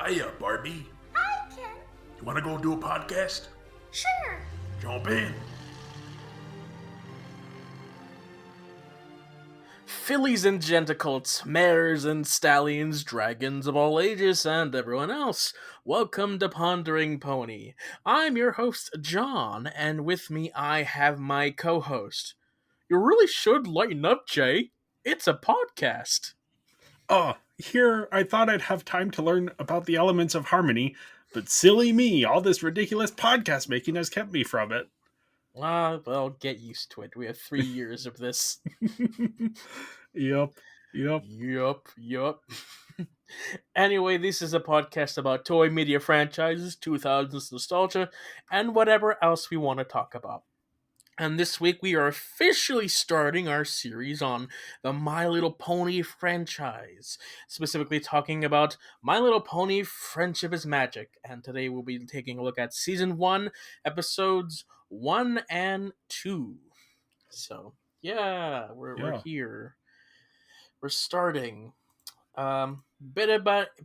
Hiya, Barbie. Hi, Ken. You want to go do a podcast? Sure. Jump in. Fillies and genticles, mares and stallions, dragons of all ages, and everyone else. Welcome to Pondering Pony. I'm your host, John, and with me I have my co-host. You really should lighten up, Jay. It's a podcast. Here I thought I'd have time to learn about the elements of harmony, but silly me, all this ridiculous podcast making has kept me from it. Well, get used to it. We have 3 years of this. Yep. Yup. Anyway, this is a podcast about toy media franchises, 2000s nostalgia, and whatever else we want to talk about. And this week we are officially starting our series on the My Little Pony franchise, specifically talking about My Little Pony Friendship is Magic. And today we'll be taking a look at Season 1, Episodes 1 and 2. So, we're here. We're starting. Bit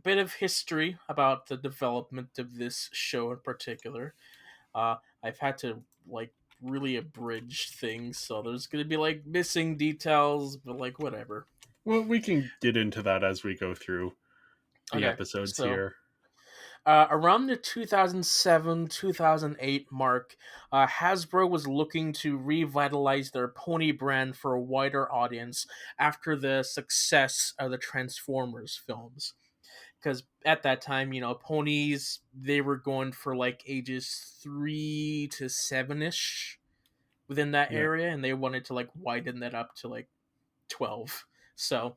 of history about the development of this show in particular. I've had to really abridge things, so there's gonna be missing details, but whatever. Well, we can get into that as we go through the episodes here. Around the 2007-2008 mark, Hasbro was looking to revitalize their pony brand for a wider audience after the success of the Transformers films. Because at that time, ponies, they were going for ages 3 to 7-ish within that area, and they wanted to widen that up to 12. So,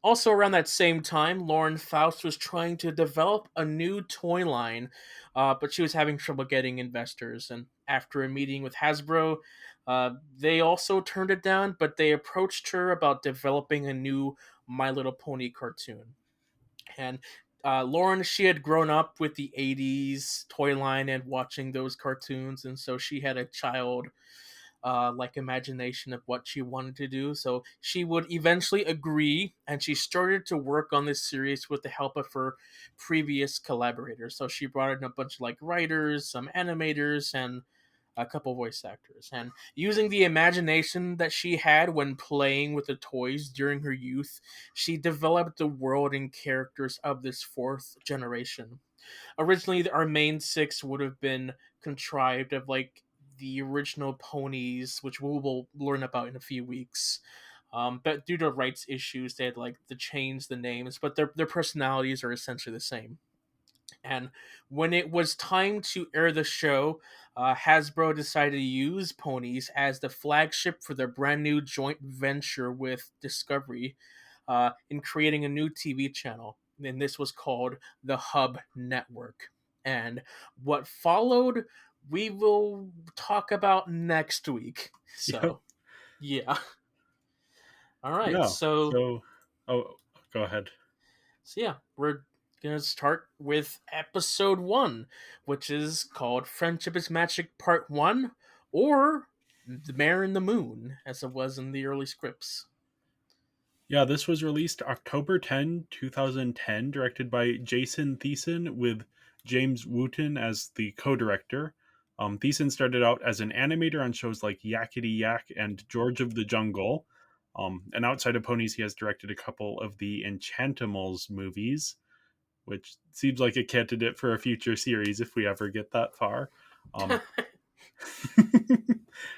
also around that same time, Lauren Faust was trying to develop a new toy line, but she was having trouble getting investors. And after a meeting with Hasbro, they also turned it down, but they approached her about developing a new My Little Pony cartoon. And Lauren, she had grown up with the 80s toy line and watching those cartoons, and so she had a child imagination of what she wanted to do. So she would eventually agree, and she started to work on this series with the help of her previous collaborators. So she brought in a bunch of writers, some animators, and a couple voice actors. And using the imagination that she had when playing with the toys during her youth, she developed the world and characters of this fourth generation. Originally, our main six would have been contrived of the original ponies, which we will learn about in a few weeks. But due to rights issues, they had to change the names, but their personalities are essentially the same. And when it was time to air the show, Hasbro decided to use ponies as the flagship for their brand new joint venture with Discovery in creating a new TV channel. And this was called the Hub Network. And what followed, we will talk about next week. So, yeah. All right. Yeah. So, go ahead. So yeah, we're gonna start with episode 1, which is called Friendship is Magic Part 1, or The Mare and the Moon, as it was in the early scripts. Yeah, this was released October 10, 2010, directed by Jason Thiessen with James Wooten as the co-director. Thiessen started out as an animator on shows like Yakety Yak and George of the Jungle. And outside of ponies, he has directed a couple of the Enchantimals movies, which seems like a candidate for a future series if we ever get that far.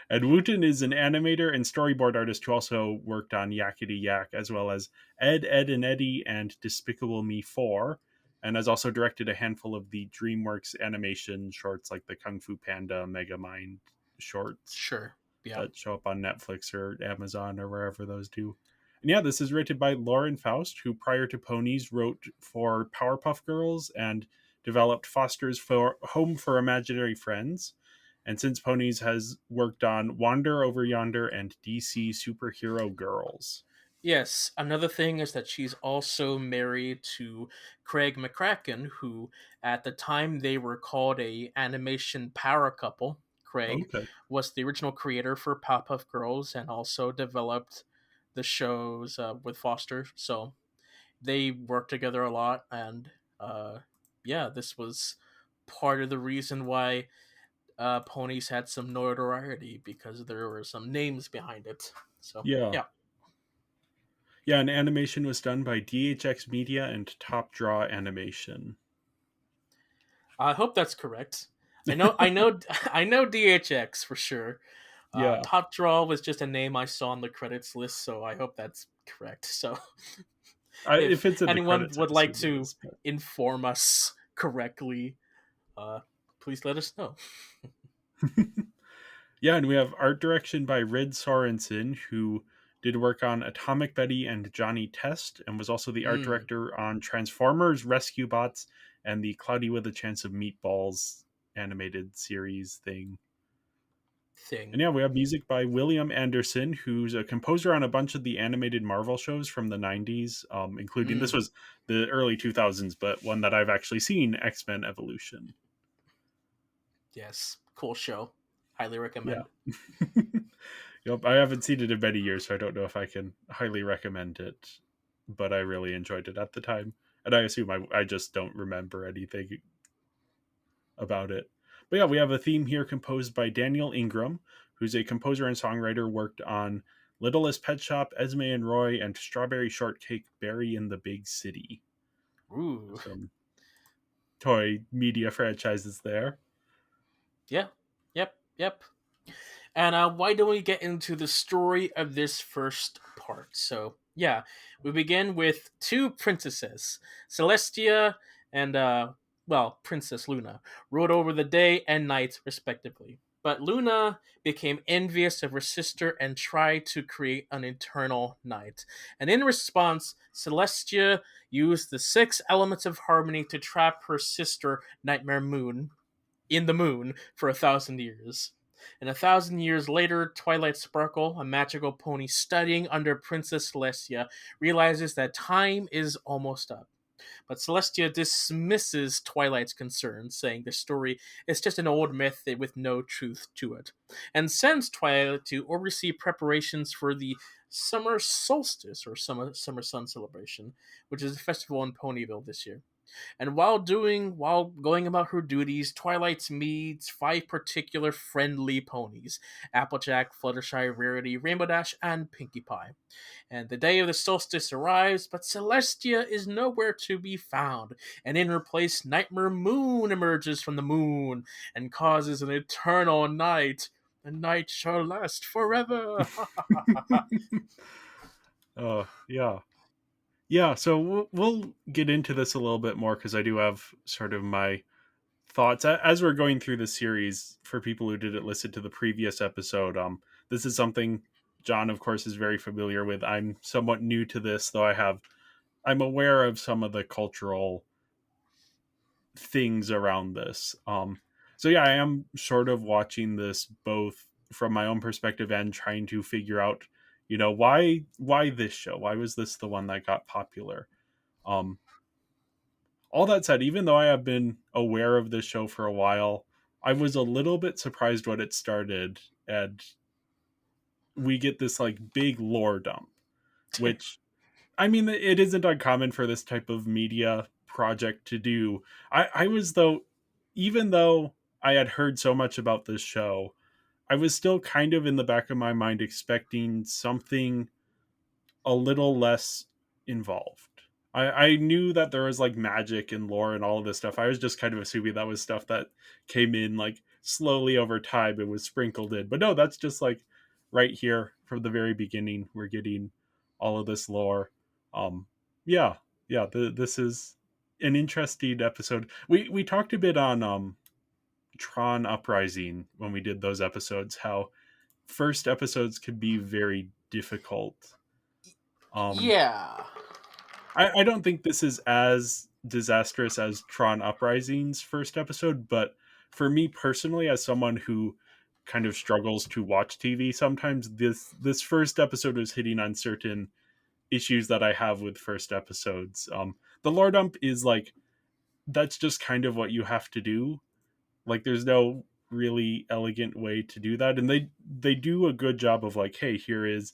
And Wooten is an animator and storyboard artist who also worked on Yakety Yak, as well as Ed, Ed and Eddie and Despicable Me 4, and has also directed a handful of the DreamWorks animation shorts like the Kung Fu Panda Megamind shorts. Sure. Yeah. That show up on Netflix or Amazon or wherever those do. And yeah, this is written by Lauren Faust, who prior to Ponies wrote for Powerpuff Girls and developed Foster's Home for Imaginary Friends. And since Ponies has worked on Wander Over Yonder and DC Superhero Girls. Yes, another thing is that she's also married to Craig McCracken, who at the time they were called a animation power couple. Craig was the original creator for Powerpuff Girls and also developed the shows with Foster. So they work together a lot, and uh, yeah, this was part of the reason why ponies had some notoriety, because there were some names behind it. So Yeah. yeah, Yeah, and animation was done by DHX Media and Top Draw Animation. I hope that's correct. I know, I know DHX for sure. Yeah. Top Draw was just a name I saw on the credits list, so I hope that's correct. So If if it's in the anyone credits, I would like assume it to is. But inform us correctly, uh, please let us know. yeah, and we have art direction by Rid Sorensen, who did work on Atomic Betty and Johnny Test, and was also the art Mm, director on Transformers, Rescue Bots, and the Cloudy with a Chance of Meatballs animated series thing. thing. And yeah, we have music by William Anderson, who's a composer on a bunch of the animated Marvel shows from the 90s, including this Mm, was the early 2000s, but one that I've actually seen, X-Men Evolution. yes, cool show. Highly Yeah. recommend. Yep, I haven't seen it in many years, so I don't know if I can highly recommend it, but I really enjoyed it at the time. And I assume I just don't remember anything about it. But yeah, we have a theme here composed by Daniel Ingram, who's a composer and songwriter, worked on Littlest Pet Shop, Esme and Roy, and Strawberry Shortcake, Berry in the Big City. Ooh, Some toy media franchises there. yeah, yep. And why don't we get into the story of this first part? So, yeah, we begin with two princesses, Celestia and, well, Princess Luna, ruled over the day and night, respectively. But Luna became envious of her sister and tried to create an eternal night. And in response, Celestia used the six elements of harmony to trap her sister, Nightmare Moon, in the moon for 1,000 years. And 1,000 years later, Twilight Sparkle, a magical pony studying under Princess Celestia, realizes that time is almost up. But Celestia dismisses Twilight's concerns, saying the story is just an old myth with no truth to it, and sends Twilight to oversee preparations for the summer solstice, or summer sun celebration, which is a festival in Ponyville this year. And while going about her duties, Twilight meets five particular friendly ponies: Applejack, Fluttershy, Rarity, Rainbow Dash, and Pinkie Pie. And the day of the solstice arrives, but Celestia is nowhere to be found, and in her place, Nightmare Moon emerges from the moon and causes an eternal night. The night shall last forever. Oh, yeah. Yeah, so we'll get into this a little bit more because I do have sort of my thoughts as we're going through the series. For people who didn't listen to the previous episode, this is something John, of course, is very familiar with. I'm somewhat new to this, though I'm aware of some of the cultural things around this. So yeah, I am sort of watching this both from my own perspective and trying to figure out, why this show? Why was this the one that got popular? Um, all that said, even though I have been aware of this show for a while, I was a little bit surprised when it started, and we get this like big lore dump, which, I mean, it isn't uncommon for this type of media project to do. I was, though, even though I had heard so much about this show, I was still kind of in the back of my mind expecting something a little less involved. I knew that there was like magic and lore and all of this stuff. I was just kind of assuming that was stuff that came in like slowly over time and was sprinkled in. But no, that's just like right here from the very beginning. We're getting all of this lore. Um, yeah, yeah. This is an interesting episode. We talked a bit on Tron Uprising when we did those episodes. How first episodes could be very difficult. Um, Yeah. I don't think this is as disastrous as Tron Uprising's first episode, but for me personally, as someone who kind of struggles to watch TV sometimes, this first episode was hitting on certain issues that I have with first episodes. The lore dump is like, that's just kind of what you have to do. Like, there's no really elegant way to do that, and they do a good job of like, hey, here is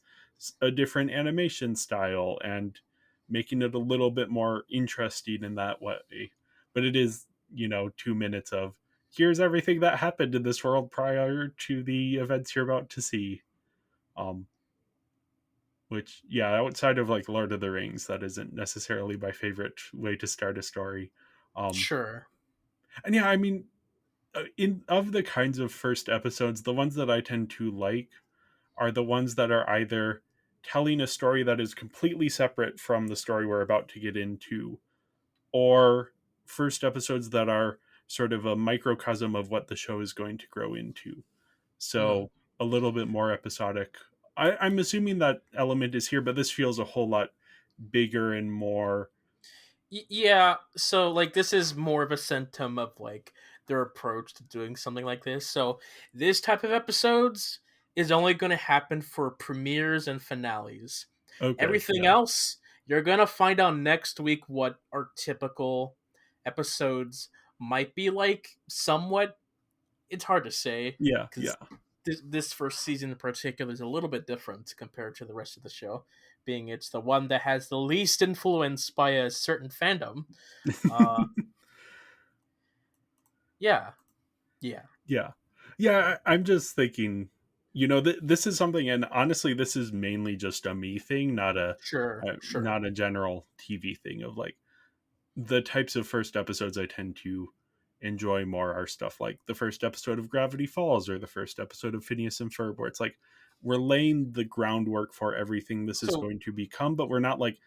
a different animation style and making it a little bit more interesting in that way. but it is, 2 minutes of here's everything that happened in this world prior to the events you're about to see. Um, which, yeah, outside of like Lord of the Rings, that isn't necessarily my favorite way to start a story. Um, Sure. and yeah, I mean, in of the kinds of first episodes, the ones that I tend to like are the ones that are either telling a story that is completely separate from the story we're about to get into, or first episodes that are sort of a microcosm of what the show is going to grow into. Mhm. So a little bit more episodic. I'm assuming that element is here, but this feels a whole lot bigger and more. Yeah, so like this is more of a symptom of like their approach to doing something like this. So this type of episodes is only going to happen for premieres and finales. Okay, Everything yeah, else, you're going to find out next week what our typical episodes might be like. Somewhat, it's hard to say yeah, yeah, because this first season in particular is a little bit different compared to the rest of the show, being it's the one that has the least influence by a certain fandom. Uh, yeah, yeah, yeah, yeah. I'm just thinking, this is something, and honestly, this is mainly just a me thing, not a, sure, sure. not a general TV thing of like the types of first episodes I tend to enjoy more are stuff like the first episode of Gravity Falls or the first episode of Phineas and Ferb, where it's like we're laying the groundwork for everything this is So, going to become, but we're not like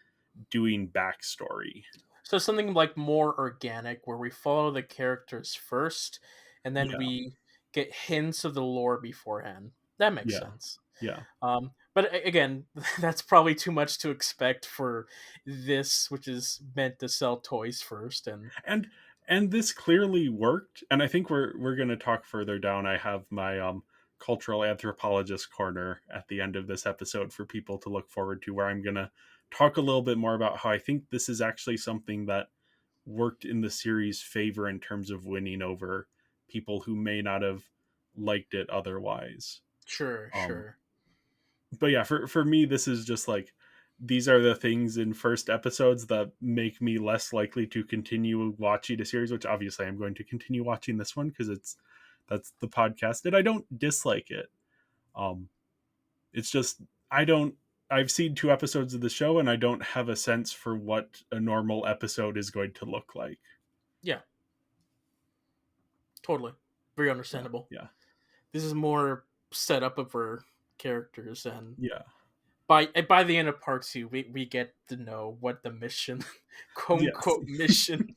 doing backstory. so something like more organic, where we follow the characters first, and then Yeah, we get hints of the lore beforehand. That makes yeah, sense. yeah. But again, that's probably too much to expect for this, which is meant to sell toys first. And and and this clearly worked, and I think we're going to talk further down. I have my cultural anthropologist corner at the end of this episode for people to look forward to, where I'm going to talk a little bit more about how I think this is actually something that worked in the series' favor in terms of winning over people who may not have liked it otherwise. sure, um sure, but yeah, for me, this is just like these are the things in first episodes that make me less likely to continue watching a series, which obviously I'm going to continue watching this one because that's the podcast, and I don't dislike it. um it's just I don't I've seen 2 episodes of the show, and I don't have a sense for what a normal episode is going to look like. yeah, totally, very Yeah, understandable. yeah, This is more set up of our characters, and yeah, by the end of part two, we get to know what the mission, quote yes. unquote mission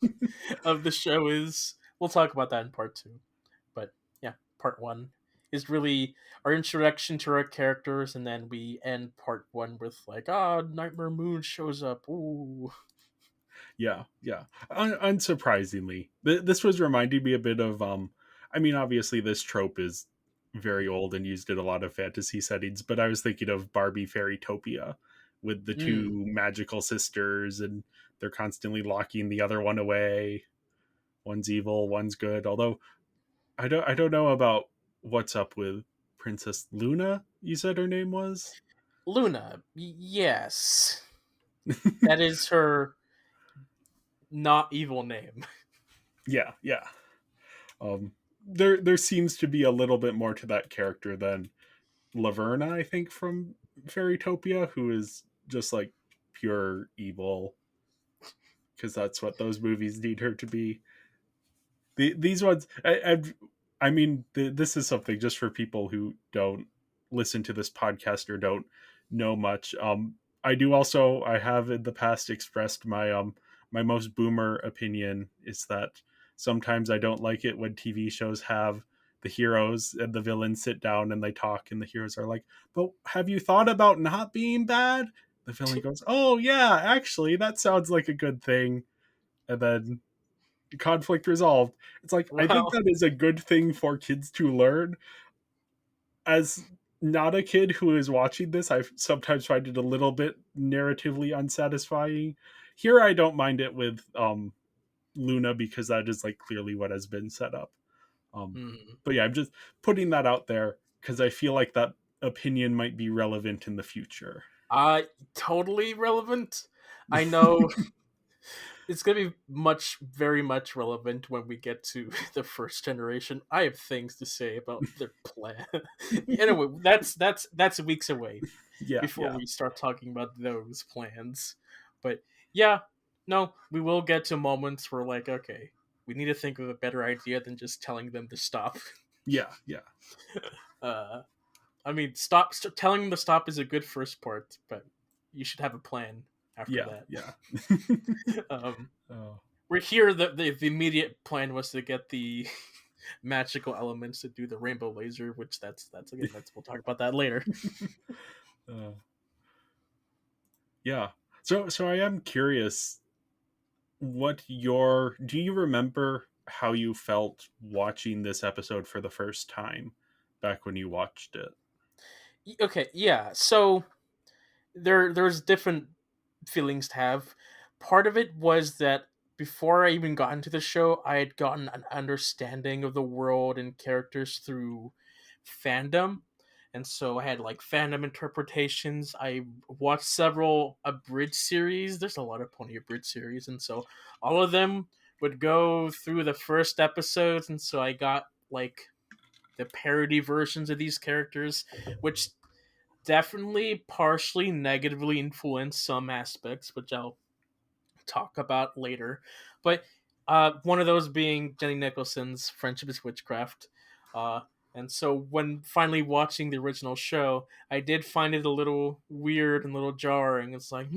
of the show is. We'll talk about that in part two. But yeah, part one is really our introduction to our characters, and then we end part one with like, Nightmare Moon shows up. Ooh, Yeah, yeah. Unsurprisingly, this was reminding me a bit of. I mean, obviously, this trope is very old and used in a lot of fantasy settings, but I was thinking of Barbie Fairytopia with the two mm. magical sisters, and they're constantly locking the other one away. One's evil, one's good. Although I don't know about what's up with Princess Luna. You said her name was. Luna. Yes, that is her not evil name. Yeah, yeah. There seems to be a little bit more to that character than Laverna, I think, from Fairytopia, who is just like pure evil because that's what those movies need her to be. These ones, I mean, this is something just for people who don't listen to this podcast or don't know much. I have in the past expressed my most boomer opinion is that sometimes I don't like it when TV shows have the heroes and the villains sit down and they talk, and the heroes are like, "But have you thought about not being bad?" The villain goes, "Oh yeah, actually, that sounds like a good thing," and then conflict resolved. It's like I think Well, that is a good thing for kids to learn. As not a kid who is watching this, I sometimes find it a little bit narratively unsatisfying. Here I don't mind it with Luna because that is like clearly what has been set up. Um mm, but yeah, I'm just putting that out there because I feel like that opinion might be relevant in the future. uh, totally relevant. I know it's gonna be very much relevant when we get to the first generation. I have things to say about their plan. Anyway, that's weeks away Yeah, before yeah, we start talking about those plans. But yeah, no, we will get to moments where like, okay, we need to think of a better idea than just telling them to stop. yeah, yeah, Uh, I mean, telling them to stop is a good first part, but you should have a plan after yeah, that. yeah. Um, Oh, we're here. The immediate plan was to get the magical elements to do the rainbow laser, which that's again that's we'll talk about that later. uh, yeah. So I am curious. Do you remember how you felt watching this episode for the first time back when you watched it? Okay, yeah. So there's different feelings to have. Part of it was that before I even got into the show, I had gotten an understanding of the world and characters through fandom. And so I had like fandom interpretations. I watched several abridged series. There's a lot of Pony abridged series, and so all of them would go through the first episodes, and so I got like the parody versions of these characters, which definitely partially negatively influenced some aspects, which I'll talk about later. But one of those being Jenny Nicholson's Friendship is Witchcraft. Uh, and so when finally watching the original show, I did find it a little weird and a little jarring. It's like,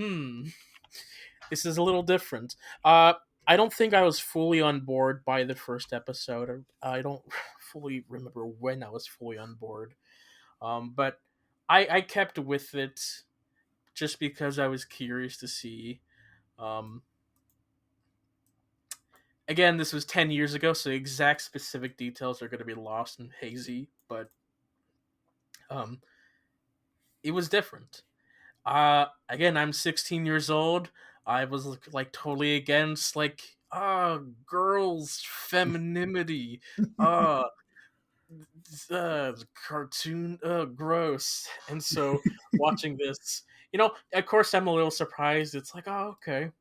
this is a little different. I don't think I was fully on board by the first episode. I don't fully remember when I was fully on board. But I kept with it just because I was curious to see. Um, Again, this was 10 years ago, so exact specific details are going to be lost and hazy, but um, it was different. Again, I'm 16 years old. I was like totally against like girls femininity, uh cartoon gross. And so watching this, of course I'm a little surprised. It's like, oh, okay,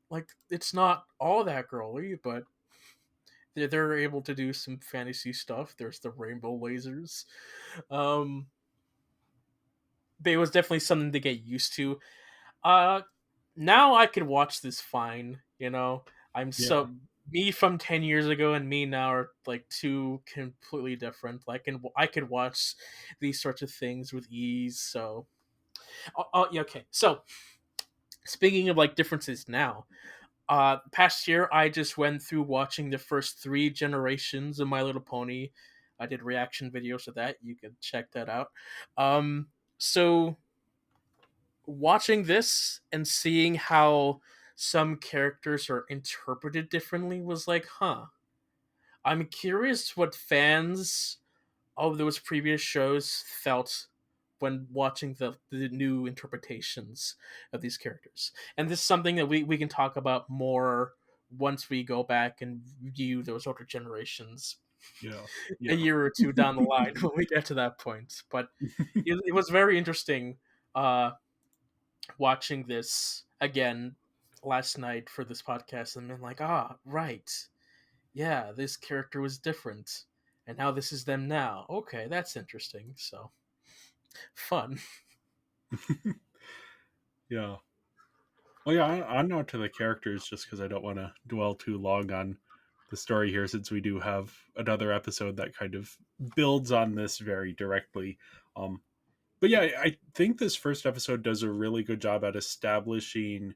like it's not all that girly, but they're able to do some fantasy stuff. There's the rainbow lasers. um but it was definitely something to get used to. uh Now I could watch this fine. I'm Yeah, so Me from 10 years ago and me now are like two completely different. Like, and I could watch these sorts of things with ease. So yeah, okay, so speaking of like differences now, past year I just went through watching the first three generations of My Little Pony. I did reaction videos to that. You can check that out. So watching this and seeing how some characters are interpreted differently was like, huh. I'm curious what fans of those previous shows felt when watching the new interpretations of these characters. And this is something that we can talk about more once we go back and view those older generations yeah, a yeah. year or two down the line when we get to that point. But it was very interesting watching this again last night for this podcast and been like, right. Yeah, this character was different. And now this is them now. Okay, that's interesting. So fun. Yeah. Well, yeah, I'm not to the characters just because I don't want to dwell too long on the story here, since we do have another episode that kind of builds on this very directly. Um, but yeah, I think this first episode does a really good job at establishing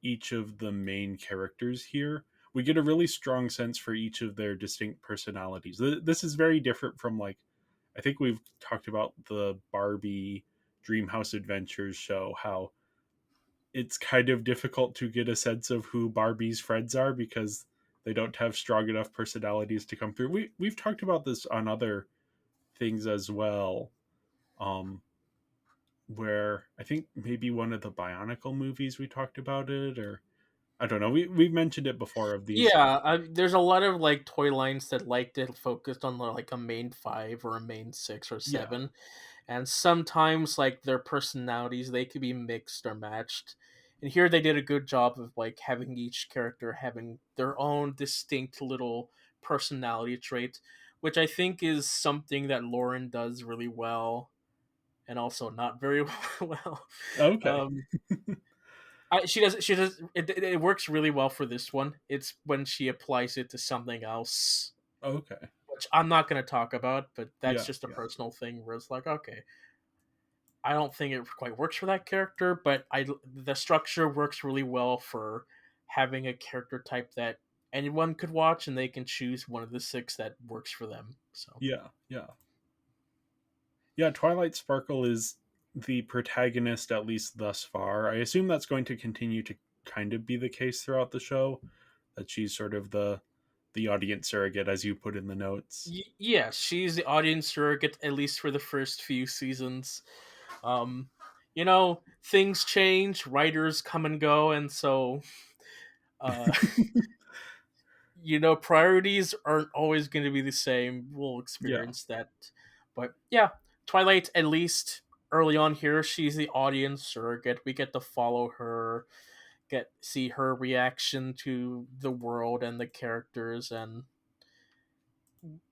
each of the main characters here. We get a really strong sense for each of their distinct personalities. This is very different from, like, I think we've talked about the Barbie Dreamhouse Adventures show, how it's kind of difficult to get a sense of who Barbie's friends are because they don't have strong enough personalities to come through. We've talked about this on other things as well. Um, where I think maybe one of the Bionicle movies we talked about it, or I don't know. We've mentioned it before of these. Yeah, there's a lot of like toy lines that like to focus on like a main five or a main six or Yeah, seven, and sometimes like their personalities they could be mixed or matched. And here they did a good job of like having each character having their own distinct little personality trait, which I think is something that Lauren does really well, and also not very well. Okay. Um, she does it works really well for this one. It's when she applies it to something else, Okay. which I'm not going to talk about, but that's Yeah. just a Yeah. personal thing where it's like, okay, I don't think it quite works for that character, but the structure works really well for having a character type that anyone could watch and they can choose one of the six that works for them. So Yeah. Yeah. Yeah. Twilight Sparkle is the protagonist, at least thus far. I assume that's going to continue to kind of be the case throughout the show. That she's sort of the audience surrogate, as you put in the notes. yeah, she's the audience surrogate at least for the first few seasons. Um, things change, writers come and go, and so uh, priorities aren't always going to be the same. We'll Yeah. experience that. But yeah, Twilight, at least early on here, she's the audience surrogate. We get to follow her, see her reaction to the world and the characters, and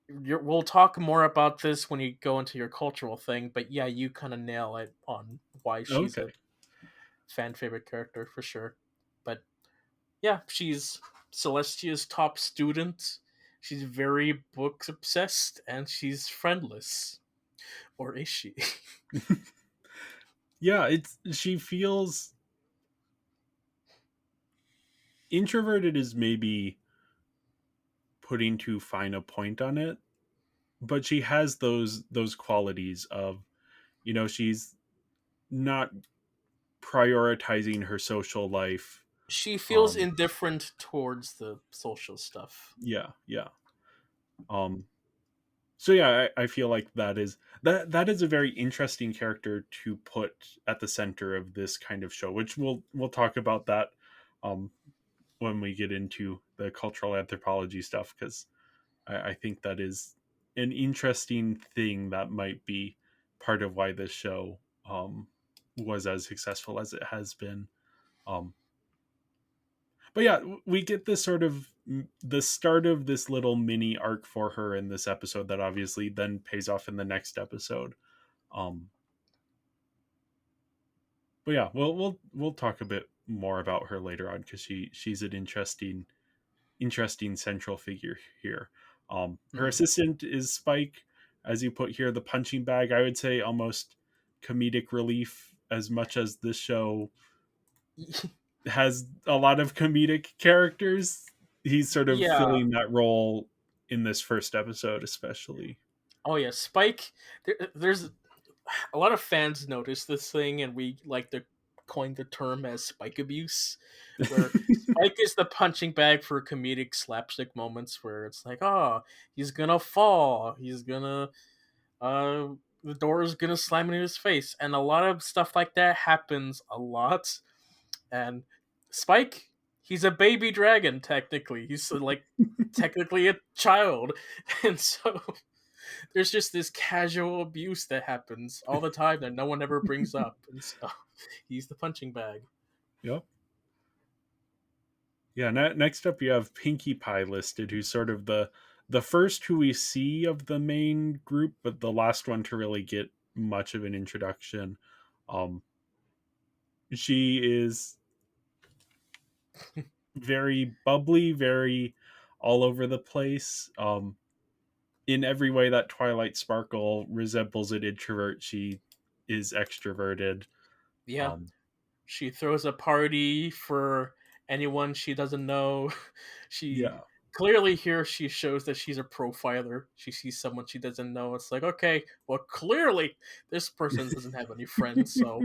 we'll talk more about this when you go into your cultural thing. But yeah, you kind of nail it on why she's Okay. a fan favorite character for sure. But yeah, she's Celestia's top student. She's very books obsessed and she's friendless. Or is she? Yeah, she feels introverted is maybe putting too fine a point on it, but she has those qualities of, she's not prioritizing her social life. She feels um indifferent towards the social stuff. yeah, yeah. um so yeah, I feel like that is a very interesting character to put at the center of this kind of show, which we'll talk about that um when we get into the cultural anthropology stuff, because I think that is an interesting thing that might be part of why this show was as successful as it has been. Um, but yeah, we get this sort of the start of this little mini arc for her in this episode that obviously then pays off in the next episode. Um, but yeah, we'll talk a bit more about her later on, because she's an interesting central figure here. Her Mhm. assistant is Spike, as you put here, the punching bag. I would say almost comedic relief, as much as this show has a lot of comedic characters. He's sort of Yeah. filling that role in this first episode, especially. Oh yeah, Spike. There's a lot of fans notice this thing, and we like to coin the term as Spike abuse, where Spike is the punching bag for comedic slapstick moments where it's like, oh, he's gonna fall, he's gonna, uh, the door is gonna slam into his face, and a lot of stuff like that happens a lot. And Spike, he's a baby dragon technically. He's like technically a child, and so there's just this casual abuse that happens all the time that no one ever brings up, and so he's the punching bag. Yep. Yeah. Next up, you have Pinkie Pie listed, who's sort of the first who we see of the main group, but the last one to really get much of an introduction. Um, she is very bubbly, very all over the place. In every way that Twilight Sparkle resembles an introvert, she is extroverted. Yeah, Um, she throws a party for anyone she doesn't know. She yeah. clearly here she shows that she's a profiler. She sees someone she doesn't know. It's like, okay, well clearly this person doesn't have any friends, so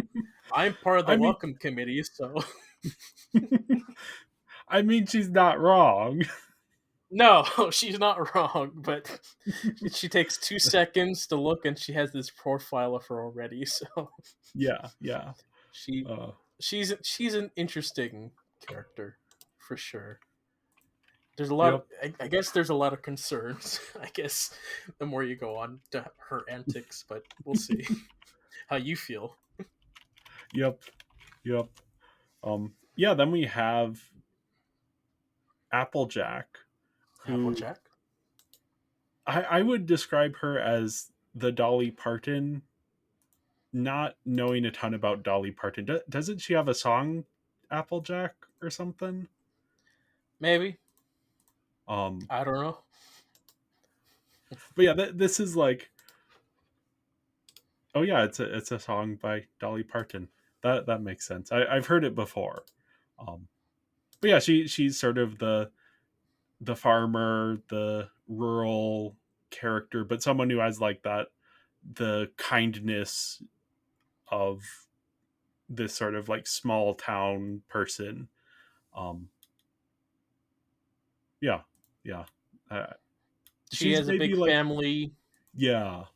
I'm part of the I mean, welcome committee, so I mean, she's not wrong. no, she's not wrong, but she takes 2 seconds to look and she has this profile of her already, so Yeah, yeah. she Uh, she's an interesting character for sure. There's a lot. yep, I guess there's a lot of concerns. I guess the more you go on to her antics, but we'll see how you feel. yep, yep. Yeah, then we have Applejack, who Applejack. I would describe her as the Dolly Parton, not knowing a ton about Dolly Parton. Doesn't she have a song, Applejack, or something? Maybe. Um, I don't know. but yeah, this is like, oh yeah, it's a song by Dolly Parton. That makes sense. I've heard it before. Um, but yeah, she's sort of the farmer, the rural character, but someone who has like that the kindness of this sort of like small town person. Um, yeah, yeah. Uh, She she's has a maybe big like, family. yeah.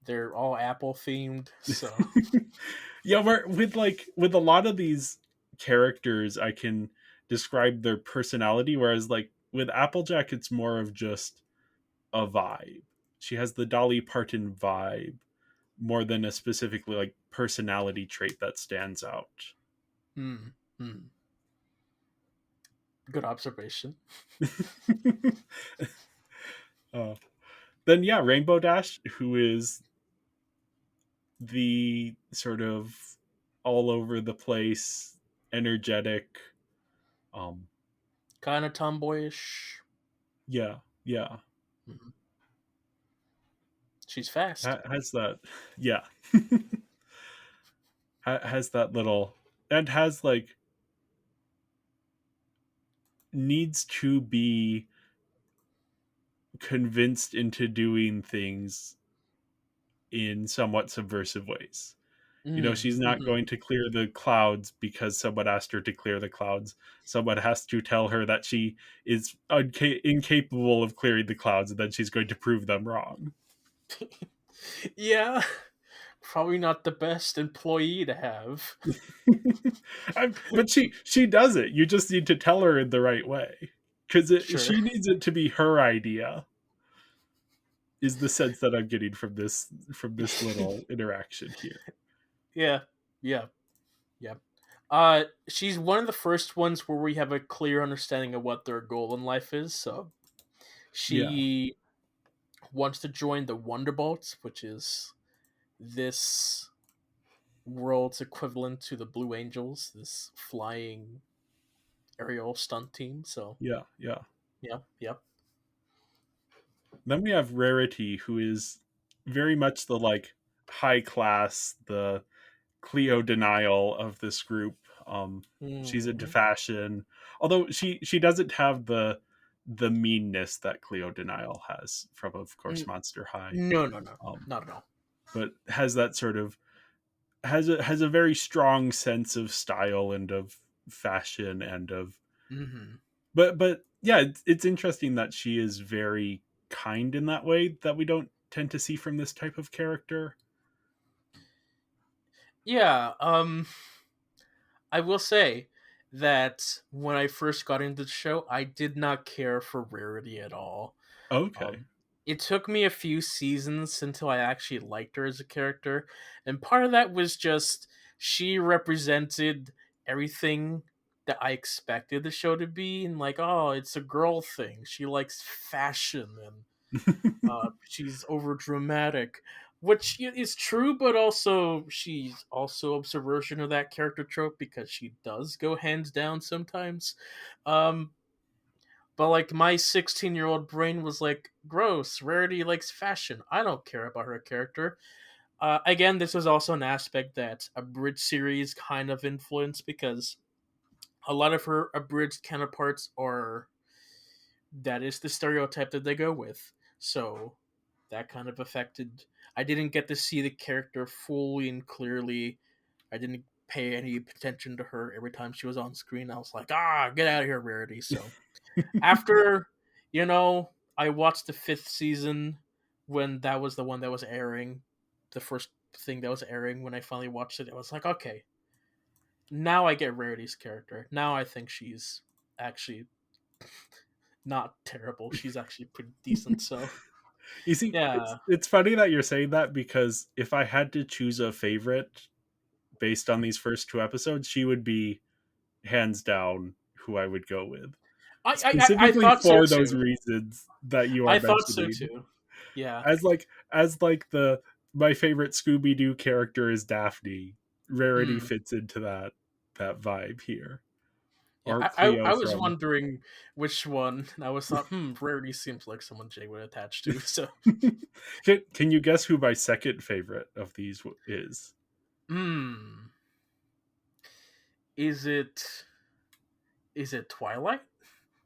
They're all Apple themed, so Yeah, where with a lot of these characters I can describe their personality, whereas like with Applejack it's more of just a vibe. She has the Dolly Parton vibe more than a specifically like personality trait that stands out. hmm. Hmm. Good observation. uh, then yeah, Rainbow Dash, who is the sort of all over the place, energetic, um, Kind of tomboyish. yeah, yeah, Mhm. She's fast. has that, yeah, has that little, and has like needs to be convinced into doing things in somewhat subversive ways. You know, Mm, she's not hmm. going to clear the clouds because someone asked her to clear the clouds. Someone has to tell her that she is incapable of clearing the clouds, and then she's going to prove them wrong. Yeah, probably not the best employee to have. But she does it. You just need to tell her in the right way because Sure. she needs it to be her idea. Is the sense that I'm getting from this little interaction here? Yeah, yeah, yeah. She's one of the first ones where we have a clear understanding of what their goal in life is. So Yeah, she wants to join the Wonderbolts, which is this world's equivalent to the Blue Angels, this flying aerial stunt team. So yeah, yeah. yeah, yeah. Then we have Rarity, who is very much the like high class, the Cleo denial of this group. She's into Hmm. fashion, although she doesn't have the meanness that Cleo denial has from, of course, Monster High, No, no, no, um, not at all. but has that sort of has a very strong sense of style and of fashion and of Hmm. but yeah, it's interesting that she is very kind in that way that we don't tend to see from this type of character. Yeah. I will say that when I first got into the show, I did not care for Rarity at all. Okay. Um, it took me a few seasons until I actually liked her as a character, and part of that was just she represented everything that I expected the show to be, and like, oh, it's a girl thing. She likes fashion and she's over dramatic, which is true, but also she's also a subversion of that character trope because she does go hands down sometimes. Um, but like my 16-year-old brain was like, gross. Rarity likes fashion. I don't care about her character. Again, this was also an aspect that a Bridge series kind of influenced because a lot of her abridged counterparts are that is the stereotype that they go with. So that kind of affected. I didn't get to see the character fully and clearly. I didn't pay any attention to her every time she was on screen. I was like, get out of here, Rarity. So after, I watched the fifth season when that was the one that was airing, the first thing that was airing when I finally watched it. I was like, okay, now I get Rarity's character. Now I think she's actually not terrible. She's actually pretty decent. So You see, yeah. it's funny that you're saying that because if I had to choose a favorite based on these first two episodes, she would be hands down who I would go with. I Specifically thought so for those too. reasons that you are I thought so mentioning. too. Yeah. As the my favorite Scooby Doo character is Daphne. Rarity Hmm. fits into that vibe here. Yeah, Or I Cleo was from. wondering which one. And I was thought, Rarity seems like someone Jay would attach to. So, Can you guess who my second favorite of these is? hmm, is it Twilight?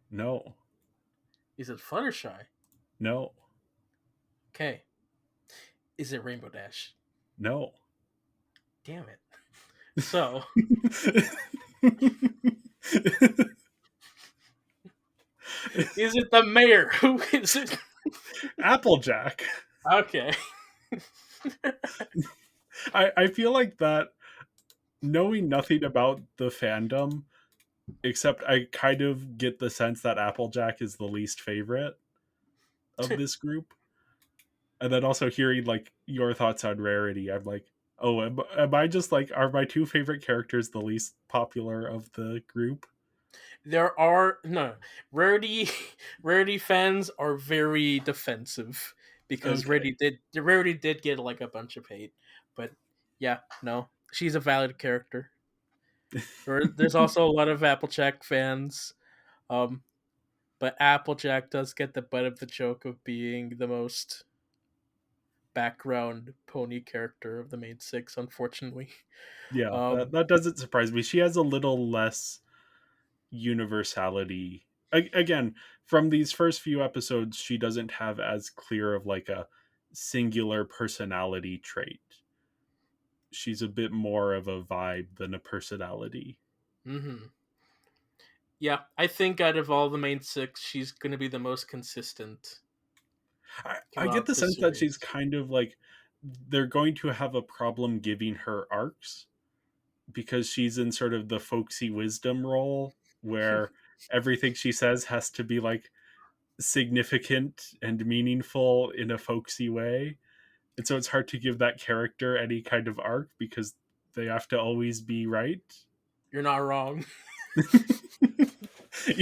No, Is it Fluttershy? no, Okay. Is it Rainbow Dash? no. Damn it. So, is it the mayor? Who is it? Applejack. Okay. I feel like that, knowing nothing about the fandom, except I kind of get the sense that Applejack is the least favorite of this group. And then also hearing like your thoughts on Rarity, I'm like, oh, am I just like, are my two favorite characters the least popular of the group? There are no Rarity. Rarity fans are very defensive because Okay. Rarity did get like a bunch of hate, but yeah, no, she's a valid character. There's also a lot of Applejack fans, um, but Applejack does get the butt of the joke of being the most background pony character of the main six, unfortunately. Yeah, Um, that doesn't surprise me. She has a little less universality. Again, from these first few episodes, she doesn't have as clear of like a singular personality trait. She's a bit more of a vibe than a personality. mhm. Yeah, I think out of all the main six, she's going to be the most consistent I get throughout the the sense that she's series. kind of like they're going to have a problem giving her arcs because she's in sort of the folksy wisdom role where everything she says has to be like significant and meaningful in a folksy way. And so it's hard to give that character any kind of arc because they have to always be right. You're not wrong.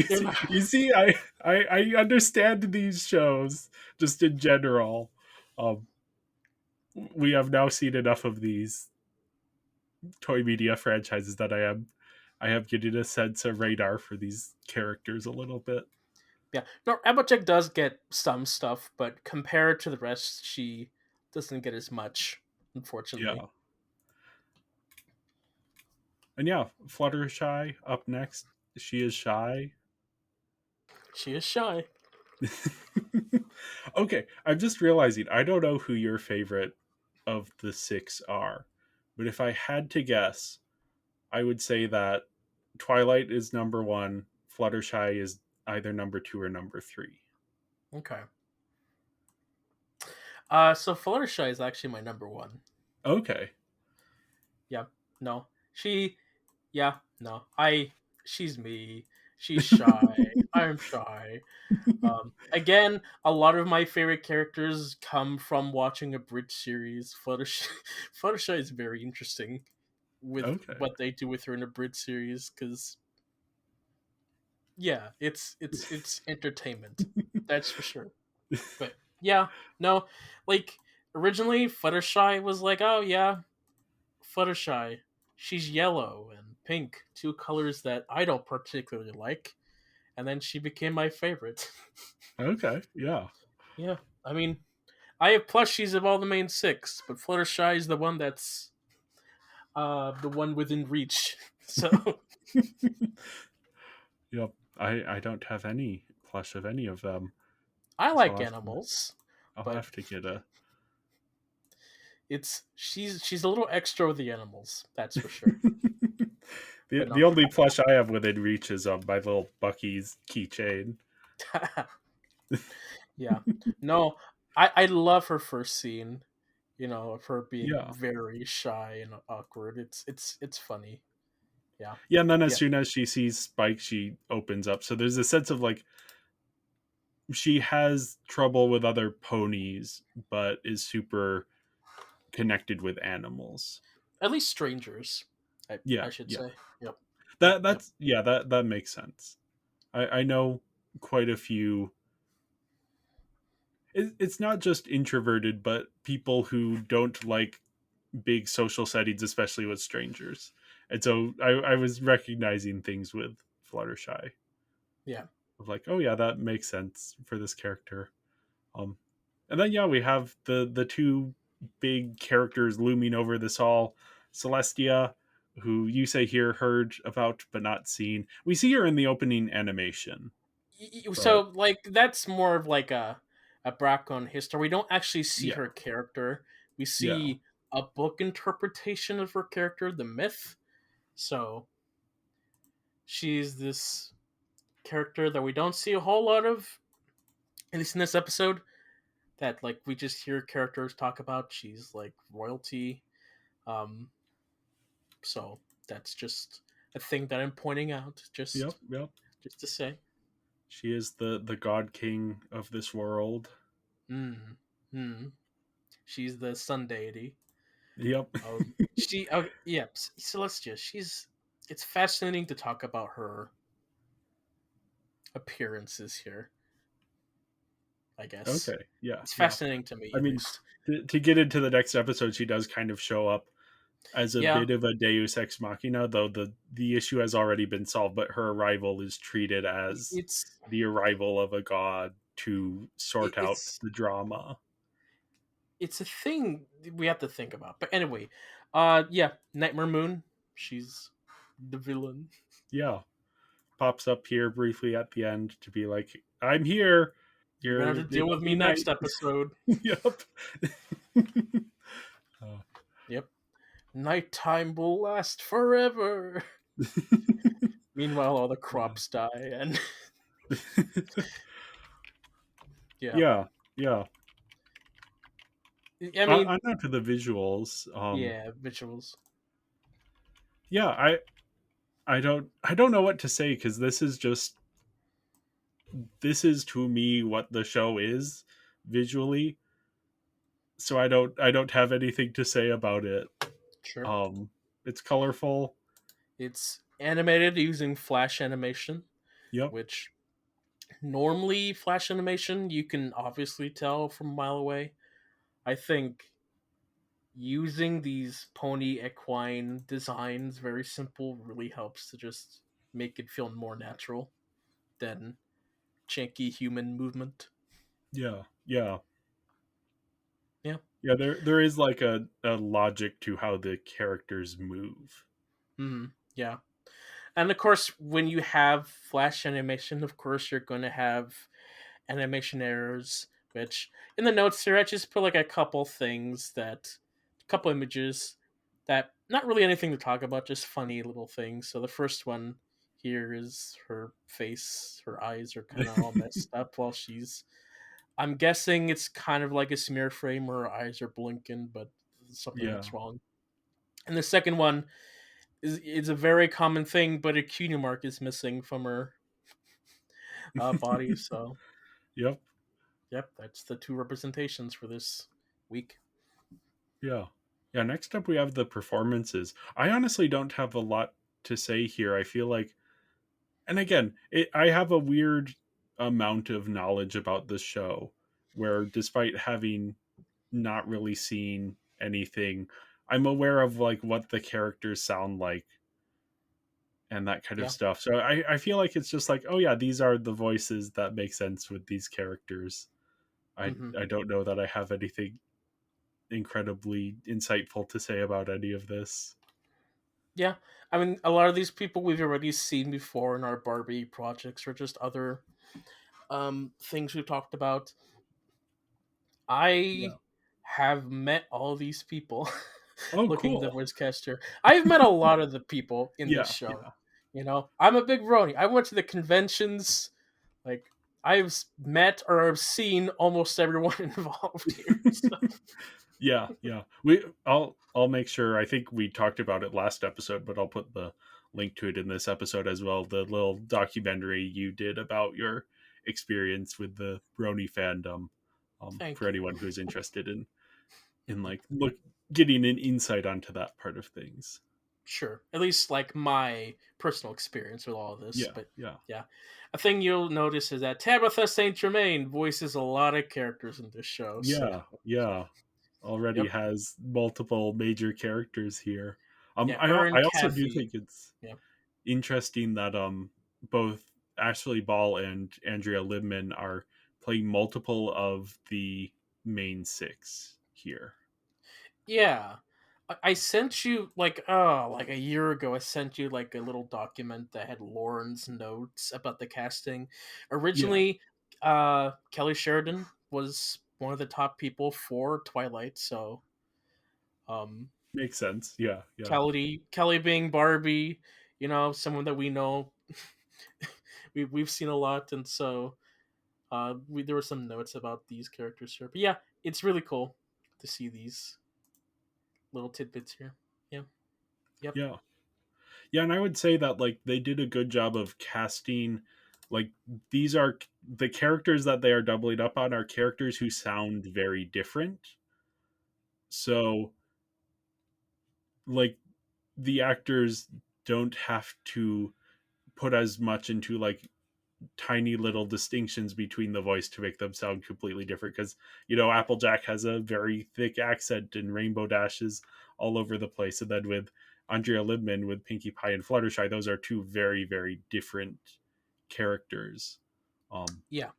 You're not. You see, I understand these shows just in general. Um, we have now seen enough of these toy media franchises that I have getting a sense of radar for these characters a little bit. Yeah, no, Applejack does get some stuff, but compared to the rest, she doesn't get as much, unfortunately. Yeah. And yeah, Fluttershy up next. She is shy. She is shy. Okay, I'm just realizing I don't know who your favorite of the six are. But if I had to guess, I would say that Twilight is number one, Fluttershy is either number two or number three. Okay. So Fluttershy is actually my number one. Okay. Yeah, no, she. Yeah, no, She's me. She's shy. I'm shy. Again, a lot of my favorite characters come from watching a Brit series. Fluttershy, Fluttershy is very interesting with Okay. what they do with her in a Brit series because yeah, it's entertainment, that's for sure. But yeah, no, like originally Fluttershy was like, oh yeah, Fluttershy, she's yellow and pink, two colors that I don't particularly like, and then she became my favorite. Okay. Yeah. Yeah, I mean, I have plushies of all the main six, but Fluttershy is the one that's the one within reach. So Yep. I don't have any plush of any of them. I So like animals, I'll but have to get a she's a little extra with the animals, that's for sure. But the no, only plush I have within reach is my little Bucky's keychain. yeah, no, I love her first scene. You know, of her being Yeah. very shy and awkward. It's funny. Yeah, Yeah, and then as yeah. soon as she sees Spike, she opens up. So there's a sense of like she has trouble with other ponies, but is super connected with animals. At least strangers. I Yeah, should yeah. say. Yep. Yep. That's yeah, that makes sense. I know quite a few. It's not just introverted, but people who don't like big social settings, especially with strangers. And so I was recognizing things with Fluttershy Yeah. of like, oh yeah, that makes sense for this character. Um, and then yeah, we have the two big characters looming over this all. Celestia, who you say here heard about but not seen. We see her in the opening animation, So but like that's more of like a background history. We don't actually see yeah, her character. We yeah, see a book interpretation of her character, the myth. So she's this character that we don't see a whole lot of, at least in this episode. That like we just hear characters talk about. She's like royalty. Um, so that's just a thing that I'm pointing out, yep, yep. just to say. She is the god king of this world. Mm, mm. She's the sun deity. Yep. She, yeah, Celestia. She's. It's fascinating to talk about her appearances here. I guess Okay. Yeah. it's Yeah. fascinating to me, I at mean, least. to get into the next episode, she does kind of show up as a Yeah, bit of a Deus ex machina, though the issue has already been solved. But her arrival is treated as it's the arrival of a god to sort out it's the drama. it's a thing we have to think about. But anyway, yeah, Nightmare Moon. She's the villain. Yeah, pops up here briefly at the end to be like, "I'm here. You're gonna You're have to deal with making me me night." next episode. Yep. Uh, Yep. Nighttime will last forever. Meanwhile, all the crops die, and yeah. yeah, yeah. I mean, I'm not to the visuals. yeah, visuals. Yeah, I don't know what to say because this is to me what the show is visually. So I don't have anything to say about it. Sure. Um, it's colorful. It's animated using Flash animation, Yep. which normally Flash animation you can obviously tell from a mile away. I think using these pony equine designs, very simple, really helps to just make it feel more natural than janky human movement. Yeah. Yeah. Yeah. Yeah. There is like a logic to how the characters move. Yeah. And of course, when you have Flash animation, of course, you're going to have animation errors, which in the notes here, I just put like a couple things a couple images that not really anything to talk about, just funny little things. So the first one here is her face, her eyes are kind of all messed up while I'm guessing it's kind of like a smear frame where her eyes are blinking, but something Yeah. looks wrong. And the second one is a very common thing, but a cutie mark is missing from her body. So, Yep. yep, that's the two representations for this week. Yeah. Yeah. Next up, we have the performances. I honestly don't have a lot to say here. I feel like, and again, I have a weird amount of knowledge about this show where despite having not really seen anything, I'm aware of like what the characters sound like and that kind of Yeah. stuff. So I feel like it's just like, oh yeah, these are the voices that make sense with these characters. hmm I don't know that I have anything incredibly insightful to say about any of this. Yeah. I mean, a lot of these people we've already seen before in our Barbie projects or just other things we've talked about. Yeah. I have met all these people Oh, looking at the cool. voice caster. I've met a lot of the people in this Yeah, show. yeah, I'm a big Roni. I went to the conventions. Like, met or I've seen almost everyone involved here. So, yeah, yeah. I'll make sure. I think we talked about it last episode, but I'll put the link to it in this episode as well. The little documentary you did about your experience with the Brony fandom, for thank you. anyone who's interested in like look getting an insight onto that part of things. Sure. At least like my personal experience with all of this. Yeah, But yeah, yeah. A thing you'll notice is that Tabitha St. Germain voices a lot of characters in this show. So yeah, yeah. Already yep. has multiple major characters here. Yeah, I her and I also do Kathy. think it's Yeah. interesting that both Ashley Ball and Andrea Libman are playing multiple of the main six here. Yeah. I sent you like a year ago I sent you like a little document that had Lauren's notes about the casting. Yeah, Originally Kelly Sheridan was one of the top people for Twilight, so um makes sense. Yeah, yeah, Kelly being Barbie, someone that we know we've seen a lot, and so there were some notes about these characters here. But yeah, it's really cool to see these little tidbits here. Yeah. Yep. yeah, yeah. And I would say that like they did a good job of casting. Like these are the characters that they are doubling up on are characters who sound very different. So like the actors don't have to put as much into like tiny little distinctions between the voice to make them sound completely different because Applejack has a very thick accent and Rainbow Dash is all over the place, and then with Andrea Libman with Pinkie Pie and Fluttershy, those are two very very different characters. um Yeah.